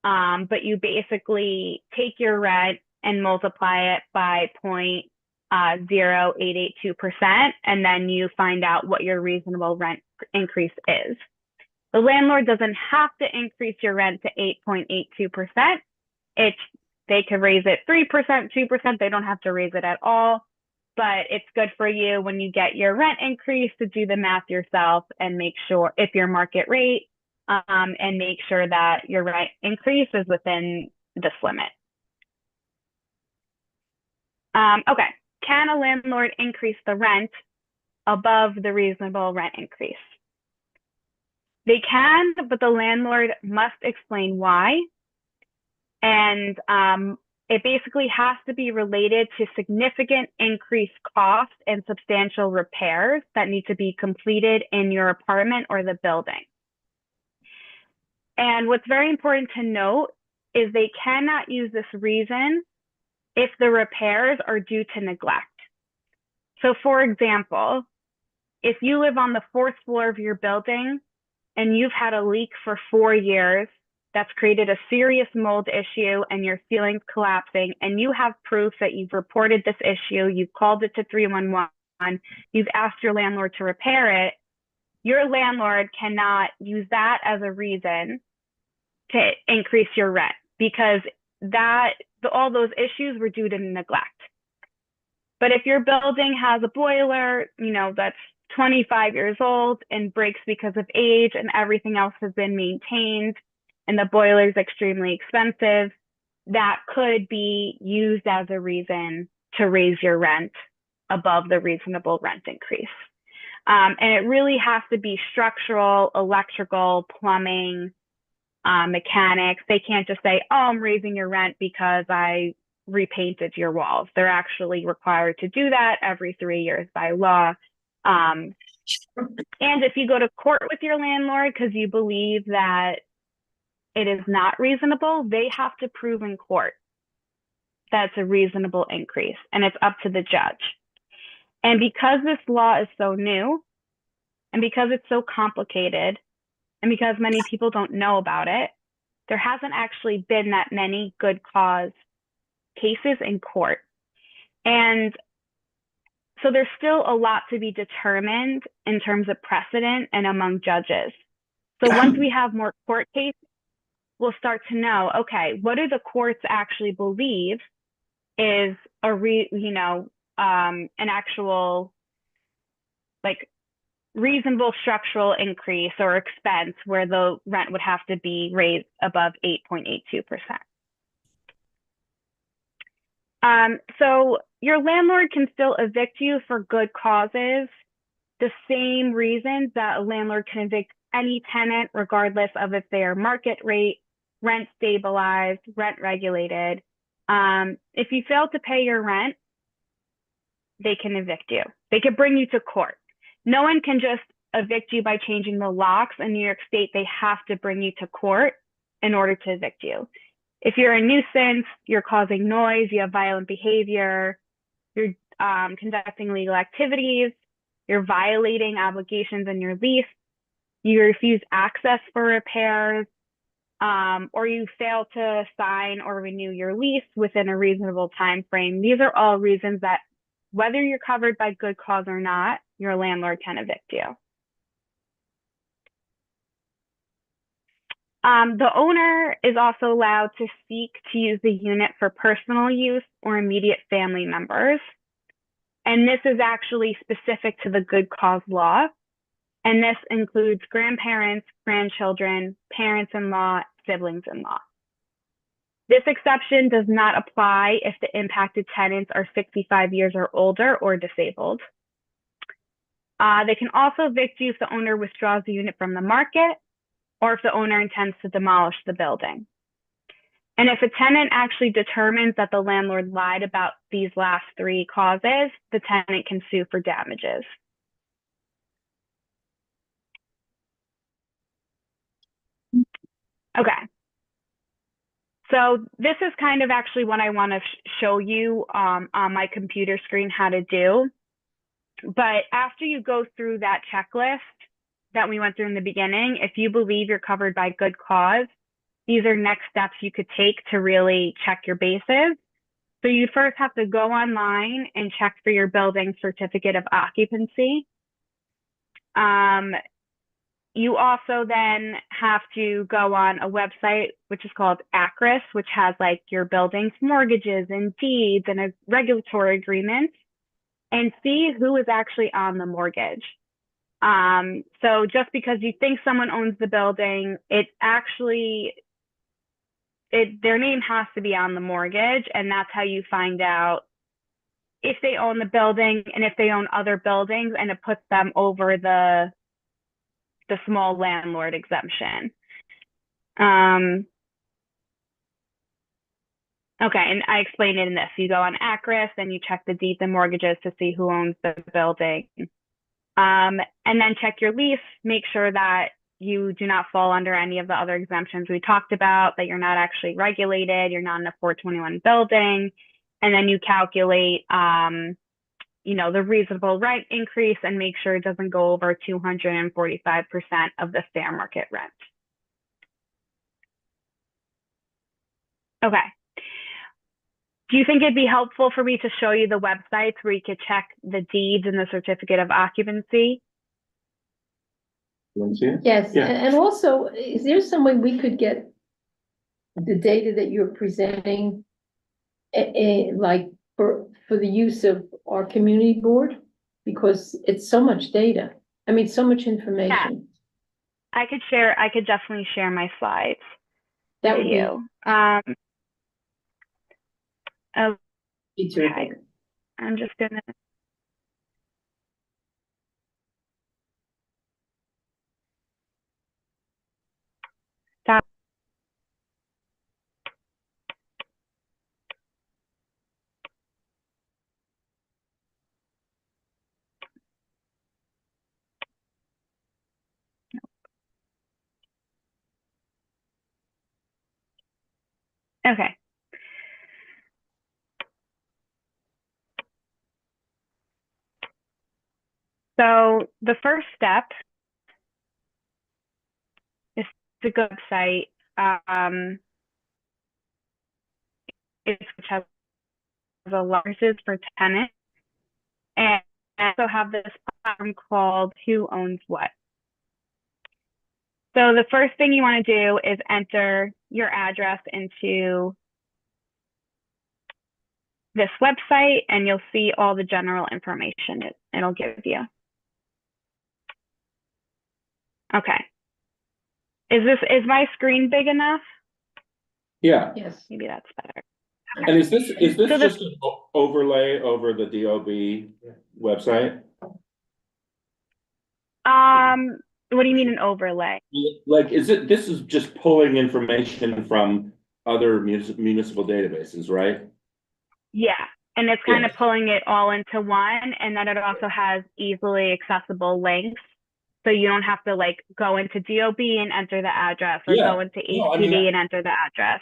I: but you basically take your rent and multiply it by 0.0882%, and then you find out what your reasonable rent increase is. The landlord doesn't have to increase your rent to 8.82%. They could raise it 3%, 2%. They don't have to raise it at all. But it's good for you when you get your rent increase to do the math yourself and make sure if your market rate, and make sure that your rent increase is within this limit. Okay, can a landlord increase the rent above the reasonable rent increase? They can, but the landlord must explain why. And it basically has to be related to significant increased costs and substantial repairs that need to be completed in your apartment or the building. And what's very important to note is they cannot use this reason if the repairs are due to neglect. So for example, if you live on the 4th floor of your building and you've had a leak for 4 years that's created a serious mold issue and your ceiling's collapsing, and you have proof that you've reported this issue, you've called it to 311, you've asked your landlord to repair it, your landlord cannot use that as a reason to increase your rent, because all those issues were due to neglect. But if your building has a boiler, that's 25 years old and breaks because of age and everything else has been maintained and the boiler is extremely expensive, that could be used as a reason to raise your rent above the reasonable rent increase. And it really has to be structural, electrical, plumbing, mechanics. They can't just say, oh, I'm raising your rent because I repainted your walls. They're actually required to do that every 3 years by law. And if you go to court with your landlord because you believe that it is not reasonable, they have to prove in court that's a reasonable increase, and it's up to the judge. And because this law is so new, and because it's so complicated, and because many people don't know about it, there hasn't actually been that many good cause cases in court. And so there's still a lot to be determined in terms of precedent and among judges. So once we have more court cases, we'll start to know, okay, what do the courts actually believe is an actual reasonable structural increase or expense where the rent would have to be raised above 8.82%. So your landlord can still evict you for good causes, the same reasons that a landlord can evict any tenant, regardless of if they are market rate, rent stabilized, rent regulated. If you fail to pay your rent, they can evict you. They could bring you to court. No one can just evict you by changing the locks. In New York State, they have to bring you to court in order to evict you. If you're a nuisance, you're causing noise, you have violent behavior, you're conducting illegal activities, you're violating obligations in your lease, you refuse access for repairs, or you fail to sign or renew your lease within a reasonable time frame. These are all reasons that whether you're covered by good cause or not, your landlord can evict you. The owner is also allowed to seek to use the unit for personal use or immediate family members. And this is actually specific to the good cause law. And this includes grandparents, grandchildren, parents-in-law, siblings-in-law. This exception does not apply if the impacted tenants are 65 years or older or disabled. They can also evict you if the owner withdraws the unit from the market or if the owner intends to demolish the building. And if a tenant actually determines that the landlord lied about these last three causes, the tenant can sue for damages. Okay. So this is kind of actually what I want to show you on my computer screen how to do. But after you go through that checklist that we went through in the beginning, if you believe you're covered by good cause, these are next steps you could take to really check your bases. So you first have to go online and check for your building certificate of occupancy. You also then have to go on a website, which is called ACRIS, which has like your building's mortgages and deeds and a regulatory agreement, and see who is actually on the mortgage. So just because you think someone owns the building, it actually, their name has to be on the mortgage, and that's how you find out if they own the building and if they own other buildings, and it puts them over the small landlord exemption. Okay, and I explained it in this. You go on ACRIS, and you check the deeds and mortgages to see who owns the building. And then check your lease, make sure that you do not fall under any of the other exemptions we talked about, that you're not actually regulated, you're not in a 421 building, and then you calculate the reasonable rent increase and make sure it doesn't go over 245% of the fair market rent. Okay. Do you think it'd be helpful for me to show you the websites where you could check the deeds and the certificate of occupancy?
D: You want to see it?
H: Yes,
D: Yeah.
H: and also, is there some way we could get the data that you're presenting, like for the use of our community board? Because it's so much data. I mean, so much information.
I: I could definitely share my slides
H: That
I: with
H: would be
I: you.
H: terrific.
I: Okay. I'm just gonna. Stop. Okay. So the first step is to go to the website, which has the licenses for tenants, and also have this platform called Who Owns What. So the first thing you want to do is enter your address into this website, and you'll see all the general information it'll give you. Okay. Is my screen big enough?
D: Yeah,
H: Yes.
I: Maybe that's better.
D: and is this
I: So
D: just an overlay over the DOB website?
I: What do you mean an overlay?
D: Like, this is just pulling information from other municipal databases, right?
I: Yeah. And it's kind of
D: Yes.
I: pulling it all into one, and then it also has easily accessible links. So you don't have to like go into DOB and enter the address, or
D: Yeah.
I: go into
D: No, I
I: HPD
D: mean,
I: and enter the address.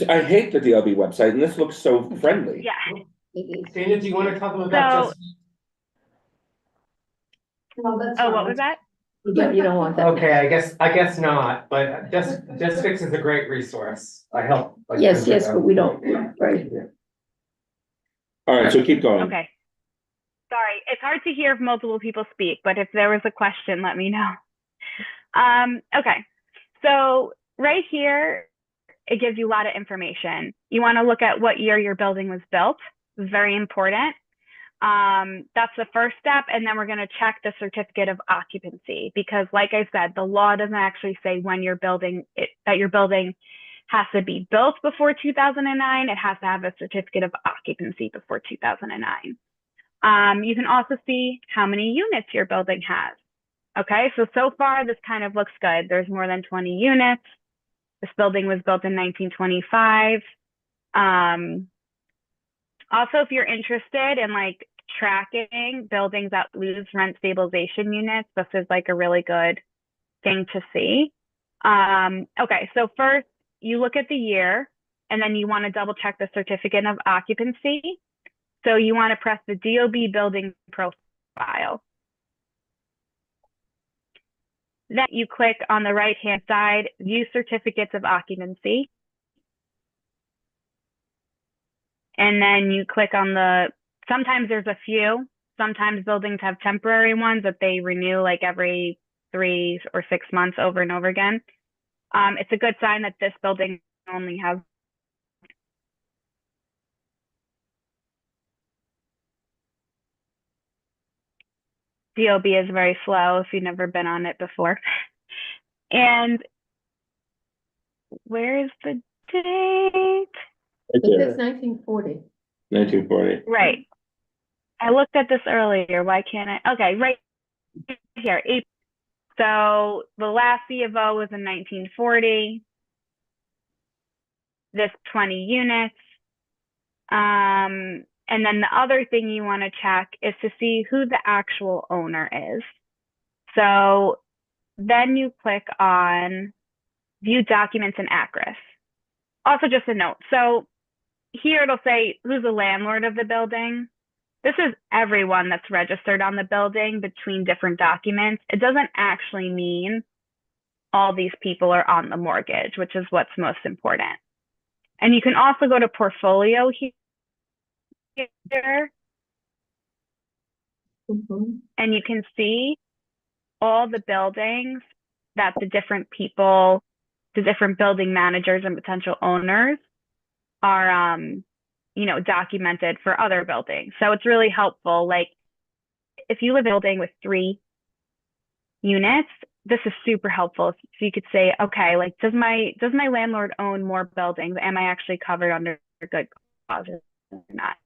D: I hate the DLB website, and this looks so friendly.
I: Yeah.
H: It is.
E: Dana, do you want to talk about
I: So,
E: just?
G: No, that's
I: oh,
G: fine.
I: what was that?
H: You don't want that.
E: Okay, I guess not, but Just Fix is a great resource. I help. like,
H: Yes,
E: hundreds
H: yes,
E: of-
H: but we don't, right.
D: All right, so keep going.
I: Okay. Sorry, it's hard to hear if multiple people speak, but if there was a question, let me know. Okay, so right here, it gives you a lot of information. You want to look at what year your building was built. It's very important. That's the first step, and then we're going to check the certificate of occupancy, because like I said, the law doesn't actually say when that your building has to be built before 2009. It has to have a certificate of occupancy before 2009. You can also see how many units your building has. Okay, so far this kind of looks good. There's more than 20 units. This building was built in 1925. Also, if you're interested in like tracking buildings that lose rent stabilization units, this is like a really good thing to see. Okay, so first you look at the year, and then you want to double check the certificate of occupancy. So you want to press the DOB building profile. Then you click on the right-hand side, view certificates of occupancy. And then you click on sometimes there's a few, sometimes buildings have temporary ones that they renew like every 3 or 6 months over and over again. It's a good sign that this building only has DOB is very slow if you've never been on it before. And where is the date?
D: Right
H: It
D: there,
H: says 1940.
D: 1940.
I: Right. I looked at this earlier. Why can't I? Okay, right here. So the last C of O was in 1940. This 20 units. And then the other thing you want to check is to see who the actual owner is. So then you click on view documents in ACRIS. Also just a note. So here it'll say who's the landlord of the building. This is everyone that's registered on the building between different documents. It doesn't actually mean all these people are on the mortgage, which is what's most important. And you can also go to portfolio here.
H: Mhm.
I: And you can see all the buildings that the different people, the different building managers and potential owners are, documented for other buildings. So it's really helpful. Like if you live in a building with 3 units, this is super helpful. So you could say, okay, like, does my landlord own more buildings? Am I actually covered under good cause or not?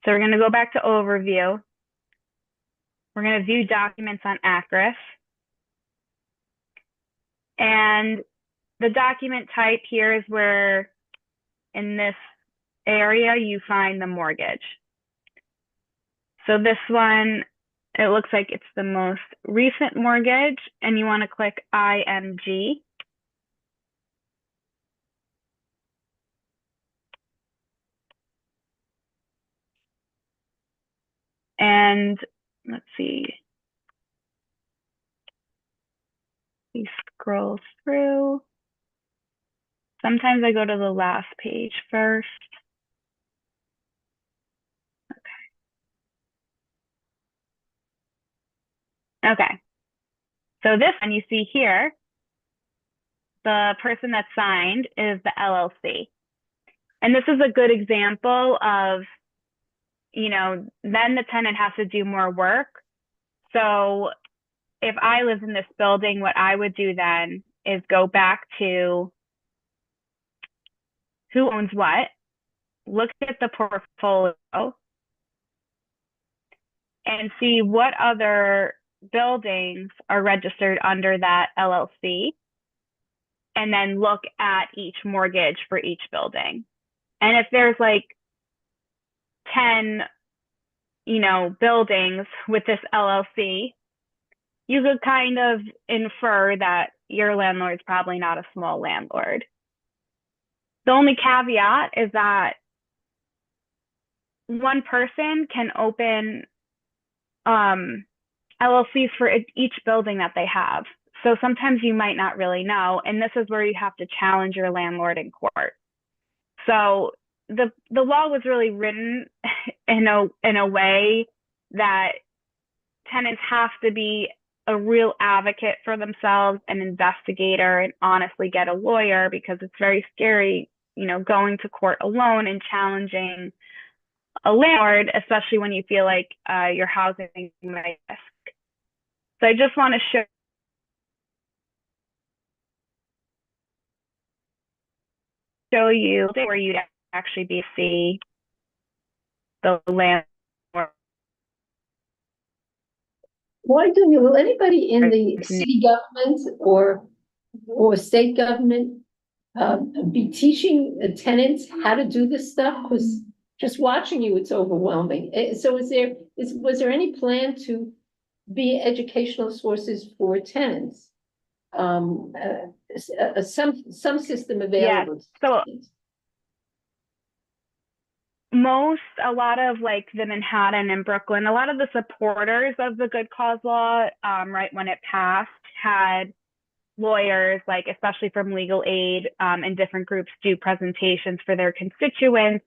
I: So we're going to go back to overview. We're going to view documents on ACRIS. And the document type here is where in this area you find the mortgage. So this one, it looks like it's the most recent mortgage, and you want to click IMG. And let's see. We scroll through. Sometimes I go to the last page first. Okay. So this one you see here, the person that signed is the LLC. And this is a good example of, then the tenant has to do more work. So if I lived in this building, what I would do then is go back to who owns what, look at the portfolio, and see what other buildings are registered under that LLC, and then look at each mortgage for each building. And if there's like 10, buildings with this LLC, you could kind of infer that your landlord's probably not a small landlord. The only caveat is that one person can open LLCs for each building that they have. So sometimes you might not really know, and this is where you have to challenge your landlord in court. So the law was really written in a way that tenants have to be a real advocate for themselves, an investigator, and honestly get a lawyer, because it's very scary, going to court alone and challenging a landlord, especially when you feel like your housing might risk. So I just want to show you where you'd actually be see the landlord.
H: Why don't will anybody in the city government or state government be teaching tenants how to do this stuff? Because just watching you, it's overwhelming. So was there any plan to be educational sources for tenants? Some system available.
I: Yeah. So a lot of like the Manhattan and Brooklyn, a lot of the supporters of the Good Cause Law, right when it passed, had lawyers, like especially from legal aid, and different groups do presentations for their constituents.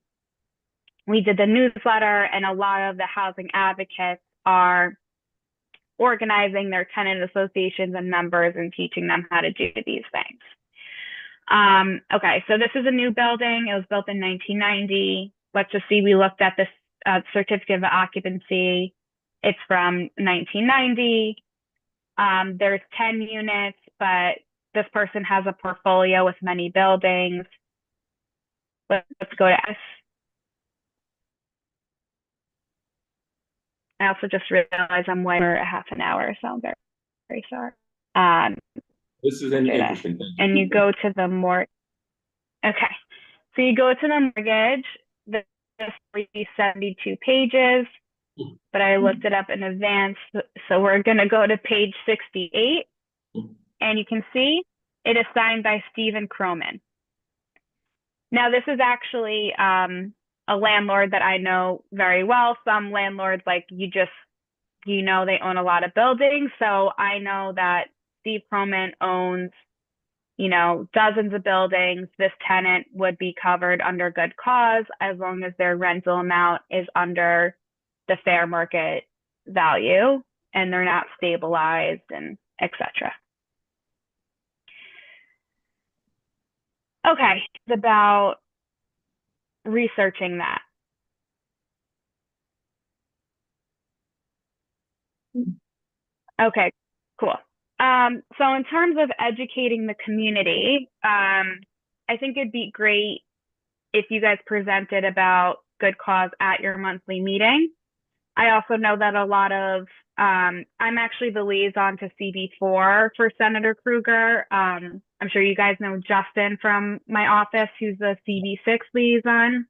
I: We did the newsletter, and a lot of the housing advocates are organizing their tenant associations and members and teaching them how to do these things. Okay, so this is a new building. It was built in 1990. Let's just see, we looked at this certificate of occupancy. It's from 1990. There's 10 units, but this person has a portfolio with many buildings. Let's go to S. I also just realized I'm way over a half an hour, so I'm very, very sorry.
D: This is an interesting thing.
I: And you go to the okay. So you go to the mortgage, this 372 pages, but I looked it up in advance. So we're going to go to page 68, and you can see it is signed by Stephen Croman. Now, this is actually a landlord that I know very well. Some landlords, like they own a lot of buildings. So I know that Steve Croman owns dozens of buildings, this tenant would be covered under good cause as long as their rental amount is under the fair market value and they're not stabilized and etc. Okay, it's about researching that. Okay, cool. So in terms of educating the community, I think it'd be great if you guys presented about good cause at your monthly meeting. I also know that a lot of, I'm actually the liaison to CB4 for Senator Krueger. I'm sure you guys know Justin from my office, who's the CB6 liaison.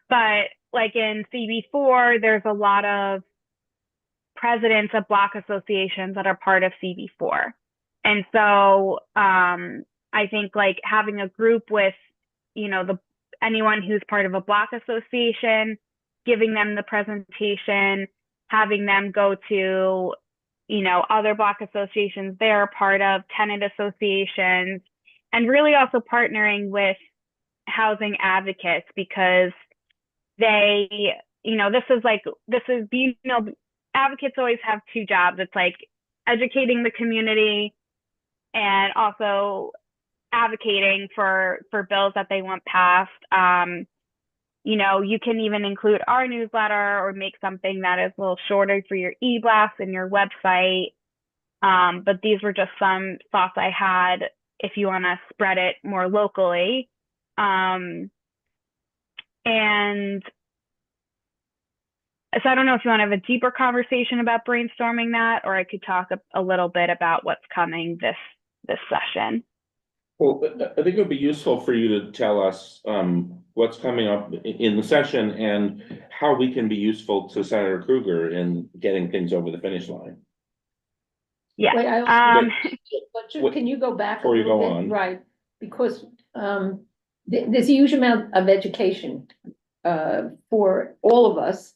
I: But like in CB4, there's a lot of presidents of block associations that are part of CB4. And so I think like having a group with, anyone who's part of a block association, giving them the presentation, having them go to, other block associations they're a part of, tenant associations, and really also partnering with housing advocates because they, advocates always have two jobs. It's like educating the community and also advocating for bills that they want passed. You can even include our newsletter or make something that is a little shorter for your e-blast and your website. But these were just some thoughts I had if you want to spread it more locally. And so I don't know if you want to have a deeper conversation about brainstorming that, or I could talk a little bit about what's coming this session.
D: Well, I think it would be useful for you to tell us what's coming up in the session and how we can be useful to Senator Krueger in getting things over the finish line.
I: Yeah.
H: Wait, I also, but can you go back a
D: Before you
H: little
D: go
H: bit?
D: on.
H: Right, because there's a huge amount of education for all of us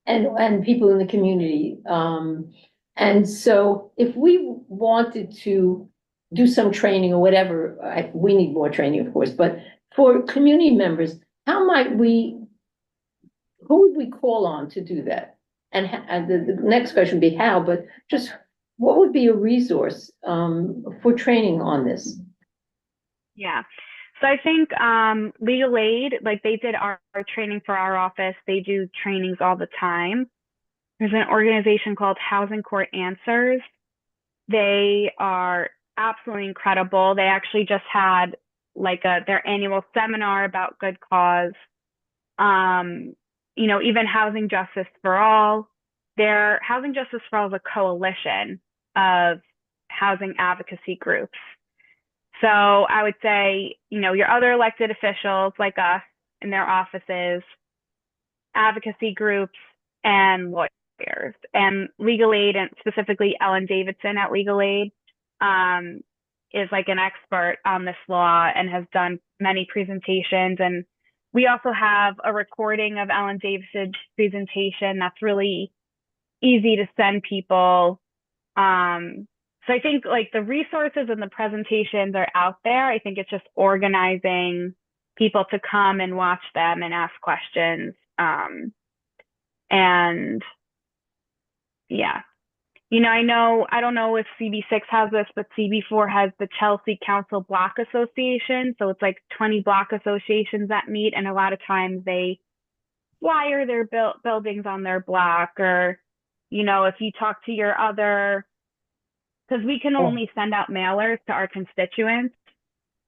H: and people in the community. And so if we wanted to do some training or whatever, we need more training, of course, but for community members, who would we call on to do that? And the next question would be how, but just what would be a resource for training on this?
I: Yeah. So I think legal aid, like they did our training for our office, they do trainings all the time. There's an organization called Housing Court Answers. They are absolutely incredible. They actually just had like their annual seminar about good cause. Even Housing Justice for All. Their Housing Justice for All is a coalition of housing advocacy groups. So I would say, your other elected officials like us in their offices, advocacy groups, and lawyers. And legal aid, and specifically Ellen Davidson at Legal Aid, is like an expert on this law and has done many presentations. And we also have a recording of Ellen Davidson's presentation that's really easy to send people. So I think like the resources and the presentations are out there. I think it's just organizing people to come and watch them and ask questions. And yeah, I don't know if CB6 has this, but CB4 has the Chelsea Council Block Association. So it's like 20 block associations that meet, and a lot of times they flyer their buildings on their block, or, if you talk to your other, because we can only send out mailers to our constituents.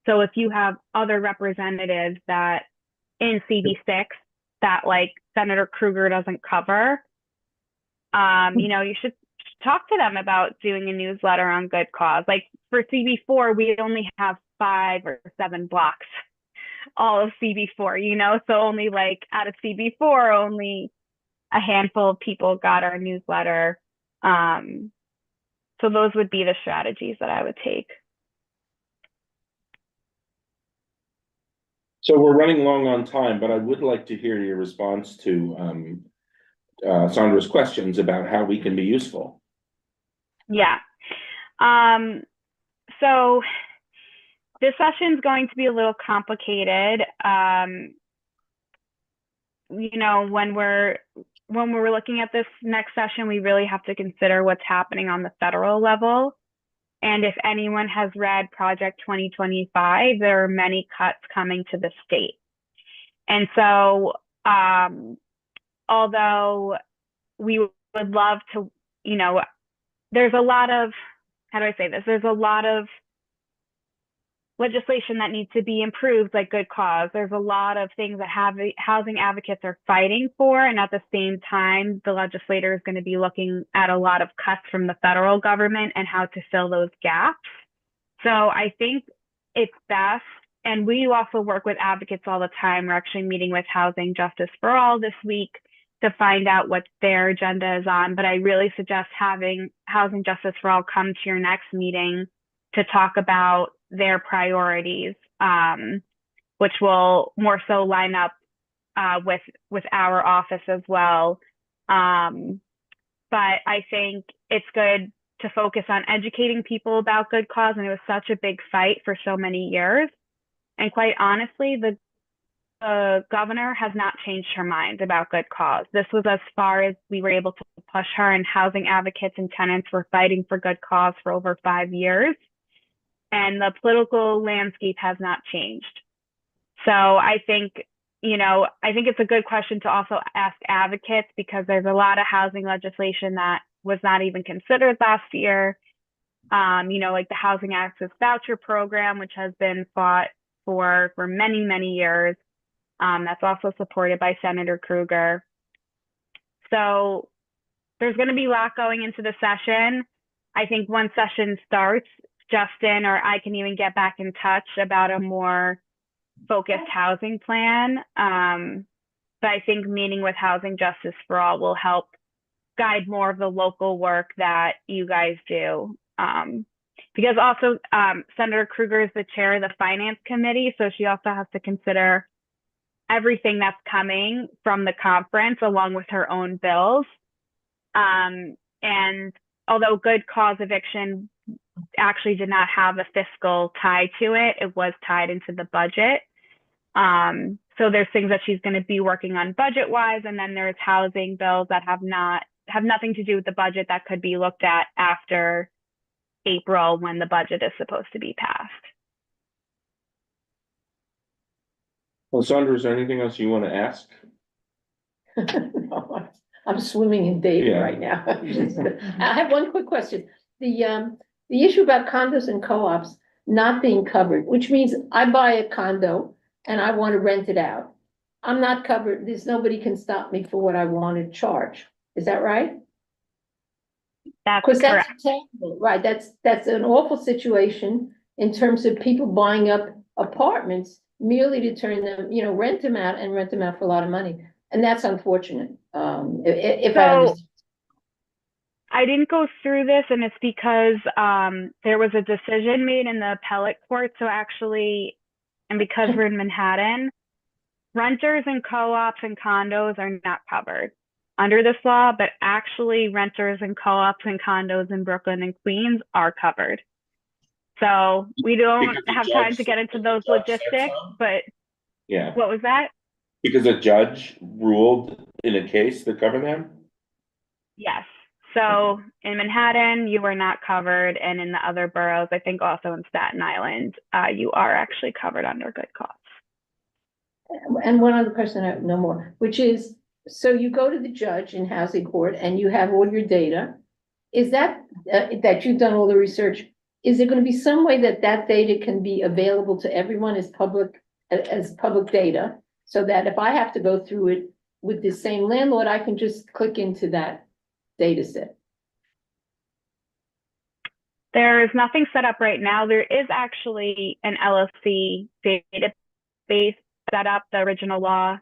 I: So if you have other representatives that in CB6 that like Senator Krueger doesn't cover, you should talk to them about doing a newsletter on good cause. Like for CB4, we only have 5 or 7 blocks, all of CB4, so only like out of CB4, only a handful of people got our newsletter. So those would be the strategies that I would take.
D: So we're running long on time, but I would like to hear your response to Sandra's questions about how we can be useful.
I: Yeah. So this session is going to be a little complicated. You know, when we're looking at this next session, we really have to consider what's happening on the federal level. And if anyone has read Project 2025, there are many cuts coming to the state. And so, although we would love to, you know, there's a lot of, how do I say this? There's a lot of legislation that needs to be improved, like good cause. There's a lot of things that housing advocates are fighting for. And at the same time, the legislator is going to be looking at a lot of cuts from the federal government and how to fill those gaps. So I think it's best, and we also work with advocates all the time. We're actually meeting with Housing Justice for All this week to find out what their agenda is on. But I really suggest having Housing Justice for All come to your next meeting to talk about their priorities, which will more so line up with our office as well. But I think it's good to focus on educating people about good cause, and it was such a big fight for so many years. And quite honestly, the governor has not changed her mind about good cause. This was as far as we were able to push her, and housing advocates and tenants were fighting for good cause for over 5 years. And the political landscape has not changed. So I think, you know, I think it's a good question to also ask advocates, because there's a lot of housing legislation that was not even considered last year. You know, like the Housing Access Voucher Program, which has been fought for many, many years. That's also supported by Senator Krueger. So there's going to be a lot going into the session. I think once session starts, Justin or I can even get back in touch about a more focused housing plan. But I think meeting with Housing Justice for All will help guide more of the local work that you guys do. Because also Senator Krueger is the chair of the Finance Committee, so she also has to consider everything that's coming from the conference along with her own bills. And although good cause eviction actually did not have a fiscal tie to it, it was tied into the budget. So there's things that she's going to be working on budget wise, and then there's housing bills that have nothing to do with the budget that could be looked at after April, when the budget is supposed to be passed.
D: Well, Sandra, is there anything else you want to ask?
H: No, I'm swimming in data
D: Yeah.
H: right now. I have one quick question. The issue about condos and co-ops not being covered, which means I buy a condo and I want to rent it out. I'm not covered. Nobody can stop me for what I want to charge. Is that right?
I: That's
H: Because that's
I: correct.
H: terrible, right? That's an awful situation in terms of people buying up apartments merely to turn them, rent them out for a lot of money. And that's unfortunate. If I understand.
I: I didn't go through this, and it's because there was a decision made in the appellate court. So actually, and because we're in Manhattan, renters and co-ops and condos are not covered under this law, but actually renters and co-ops and condos in Brooklyn and Queens are covered. So we don't have time to get into those logistics, but
D: Yeah.
I: What was that?
D: Because a judge ruled in a case that covered them?
I: Yes. So in Manhattan, you are not covered. And in the other boroughs, I think also in Staten Island, you are actually covered under good cause.
H: And one other question, no more, which is, so you go to the judge in housing court and you have all your data. Is that you've done all the research? Is there going to be some way that data can be available to everyone as public data, so that if I have to go through it with the same landlord, I can just click into that data set?
I: There is nothing set up right now. There is actually an LLC database set up, the original law.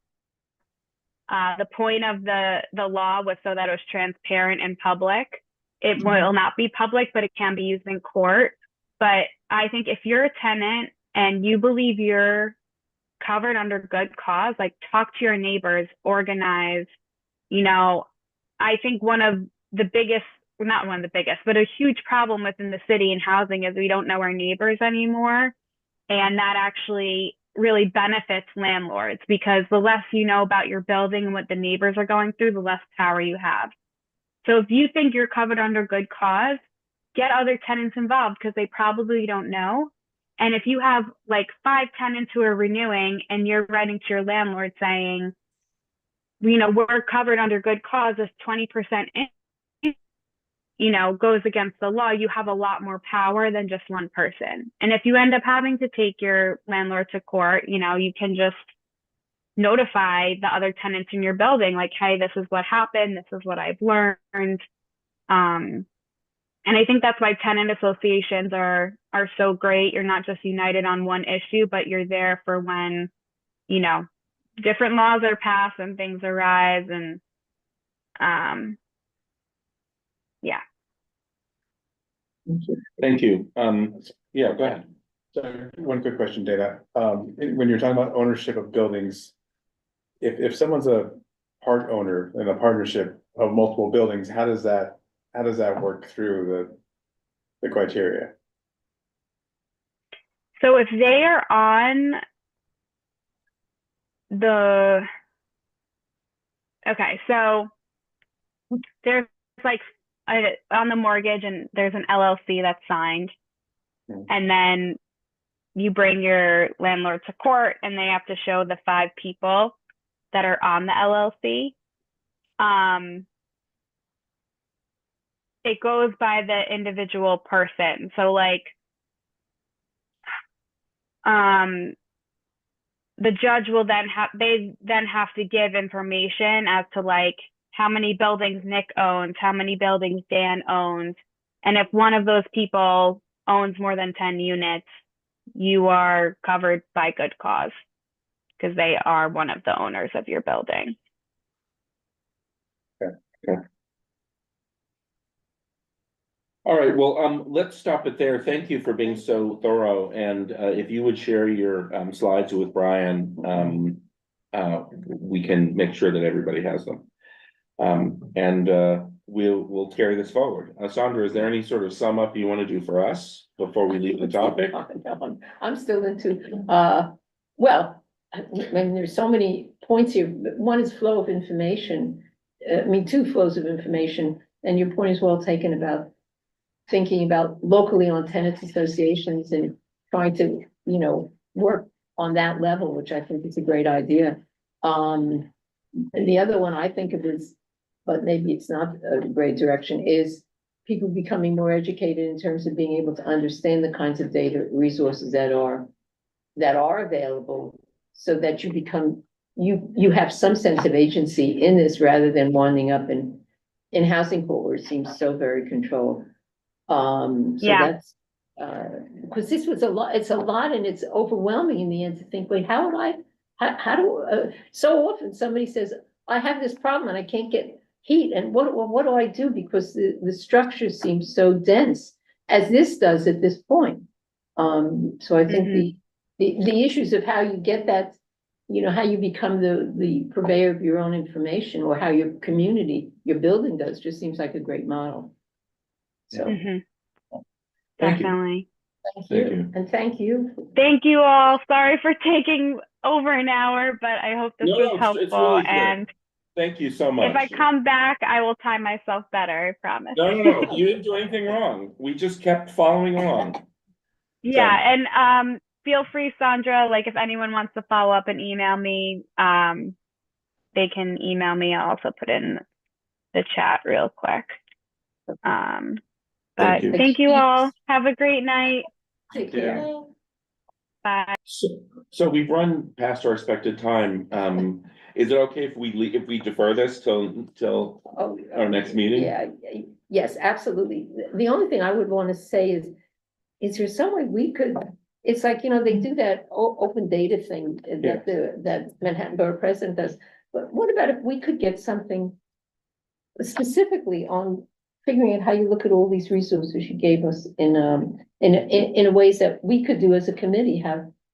I: The point of the law was so that it was transparent and public. It will not be public, but it can be used in court. But I think if you're a tenant and you believe you're covered under good cause, like talk to your neighbors, organize. I think one of the biggest, not one of the biggest, but a huge problem within the city and housing is we don't know our neighbors anymore. And that actually really benefits landlords because the less you know about your building and what the neighbors are going through, the less power you have. So if you think you're covered under good cause, get other tenants involved because they probably don't know. And if you have like 5 tenants who are renewing and you're writing to your landlord saying, we're covered under good cause, this 20% goes against the law, you have a lot more power than just one person. And if you end up having to take your landlord to court, you can just notify the other tenants in your building, like, hey, this is what happened. This is what I've learned. And I think that's why tenant associations are so great. You're not just united on one issue, but you're there for when, different laws are passed and things arise. And yeah.
D: Thank you. Yeah, go ahead.
J: So one quick question, Dana. When you're talking about ownership of buildings, if someone's a part owner in a partnership of multiple buildings, how does that work through the criteria?
I: So if they are on okay, so there's like on the mortgage and there's an LLC that's signed. And then you bring your landlord to court and they have to show the 5 people that are on the LLC. It goes by the individual person. So like, the judge will then have to give information as to like how many buildings Nick owns, how many buildings Dan owns. And if one of those people owns more than 10 units, you are covered by good cause because they are one of the owners of your building.
D: Okay. All right, well, let's stop it there. Thank you for being so thorough. And if you would share your slides with Brian, we can make sure that everybody has them. And we'll carry this forward. Sandra, is there any sort of sum up you want to do for us before we leave the topic?
H: I'm still into, well, I mean, there's so many points here. One is flow of information. 2 flows of information. And your point is well taken about thinking about locally on tenants associations and trying to, work on that level, which I think is a great idea. And the other one I think of is, but maybe it's not a great direction, is people becoming more educated in terms of being able to understand the kinds of data resources that are available, so that you become, you have some sense of agency in this rather than winding up in housing court where it seems so very controlled. So that's, because this was it's a lot and it's overwhelming in the end to think, wait, how do, so often somebody says, I have this problem and I can't get heat. And what do I do? Because the structure seems so dense as this does at this point. So I think the issues of how you get that, how you become the purveyor of your own information or how your community, your building does, just seems like a great model. So
I: definitely.
H: Thank you. And thank you.
I: Thank you all. Sorry for taking over an hour, but I hope this was helpful.
D: It's really
I: and
D: thank you so much.
I: If I come back, I will time myself better, I promise.
D: No, you didn't do anything wrong. We just kept following along.
I: Yeah, and feel free, Sandra, like if anyone wants to follow up and email me, they can email me. I'll also put in the chat real quick. But thank you all. Have a great night.
H: Take care.
I: Bye.
D: So we've run past our expected time. Is it okay if we defer this till our next meeting?
H: Yeah, yes, absolutely. The only thing I would want to say is there some way we could, it's like, they do that open data thing that Manhattan Borough President does. But what about if we could get something specifically on figuring out how you look at all these resources you gave us in ways that we could do as a committee,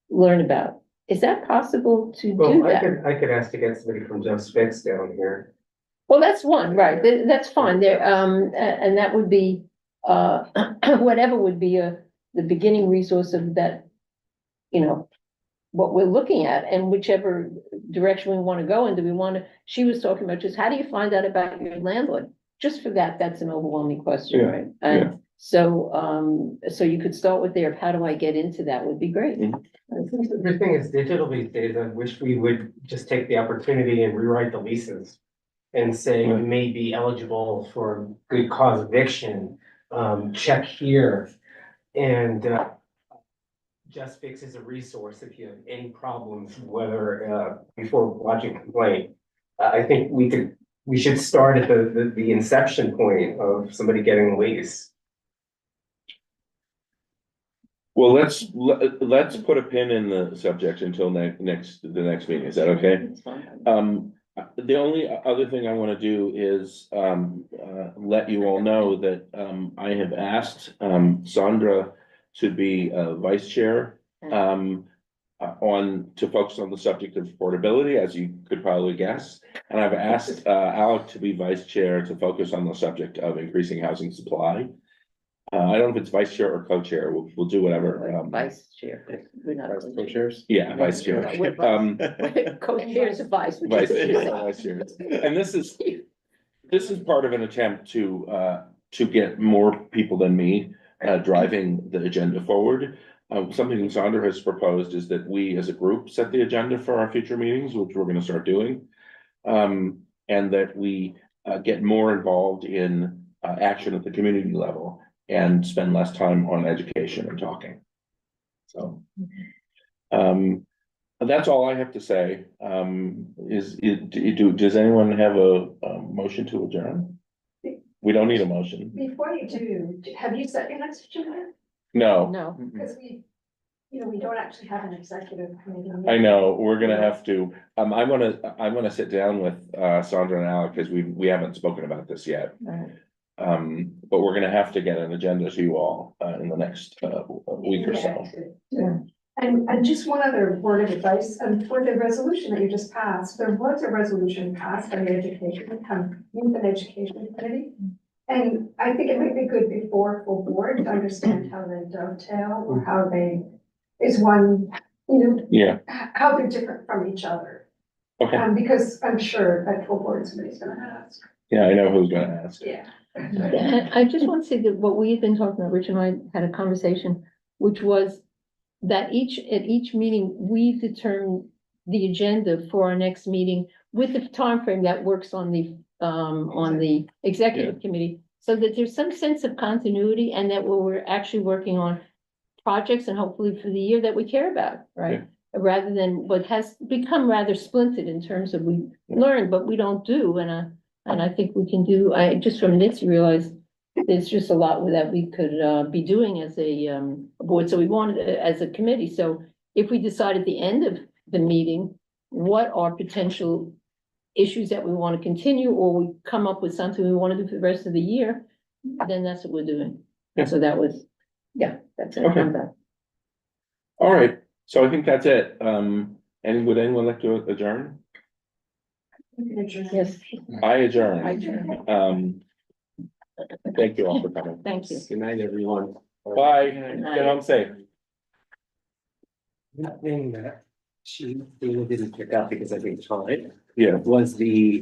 H: learn about? Is that possible to do that?
E: I could ask to get somebody from Jeff Spix down here.
H: Well, that's one, right? That's fine there. And that would be, whatever would be the beginning resource of that you know, what we're looking at and whichever direction we want to go in. Do we want to, she was talking about just how do you find out about your landlord? Just for that, that's an overwhelming question,
D: Yeah,
H: right? And so, so you could start with there, of how do I get into that would be great.
E: Everything is digital these days. I wish we would just take the opportunity and rewrite the leases. And say you may be eligible for good cause eviction, check here. And Just Fix is a resource if you have any problems, whether before lodging a complaint. I think we should start at the inception point of somebody getting a lease.
D: Well, let's put a pin in the subject until the next meeting. Is that okay? The only other thing I want to do is let you all know that I have asked Sandra to be vice chair to focus on the subject of affordability, as you could probably guess. And I've asked Alec to be vice chair to focus on the subject of increasing housing supply. I don't know if it's vice chair or co-chair. We'll do whatever.
H: Vice chair. We're not
J: Co-chairs?
D: Yeah, vice chair.
H: We're co-chairs of vice. which
D: Vice
H: is interesting.
D: vice chair. And this is part of an attempt to get more people than me driving the agenda forward. Something Sandra has proposed is that we as a group set the agenda for our future meetings, which we're gonna start doing. And that we get more involved in action at the community level and spend less time on education and talking. So, that's all I have to say. Does anyone have a motion to adjourn? We don't need a motion.
G: Before you do, have you set your next agenda?
D: No,
H: No.
G: Because we don't actually have an executive committee.
D: I know, we're gonna have to, I wanna sit down with Sandra and Alec, because we haven't spoken about this yet.
H: Right.
D: But we're gonna have to get an agenda to you all in the next week or so.
G: Yeah. And just one other word of advice, for the resolution that you just passed, there was a resolution passed by the Youth and Education Committee. And I think it might be good before full board to understand how they dovetail or how they, is one,
D: Yeah,
G: how they're different from each other.
D: okay,
G: Because I'm sure that full board somebody's gonna ask.
D: yeah, I know who's gonna ask.
G: Yeah.
H: And I just want to say that what we had been talking about, Rich and I had a conversation, which was that at each meeting, we determine the agenda for our next meeting with the time frame that works on the executive committee, so that there's some sense of continuity and that we're actually working on projects and hopefully for the year that we care about, right? Rather than what has become rather splintered in terms of we learn, but we don't do, and I think we can do, I just from this realized there's just a lot that we could be doing as a board, so we wanted as a committee. So if we decide at the end of the meeting, what are potential issues that we want to continue, or we come up with something we want to do for the rest of the year, then that's what we're doing.
D: Yeah.
H: So that was, that's it.
D: Okay.
H: I'm done.
D: All right, so I think that's it. And would anyone like to adjourn?
H: Yes,
D: I adjourn.
H: I adjourn.
D: Thank you all for coming.
H: Thank you.
E: Good night, everyone.
D: Bye, get home safe.
E: One thing that she didn't pick up because I think time
D: Yeah.
E: was the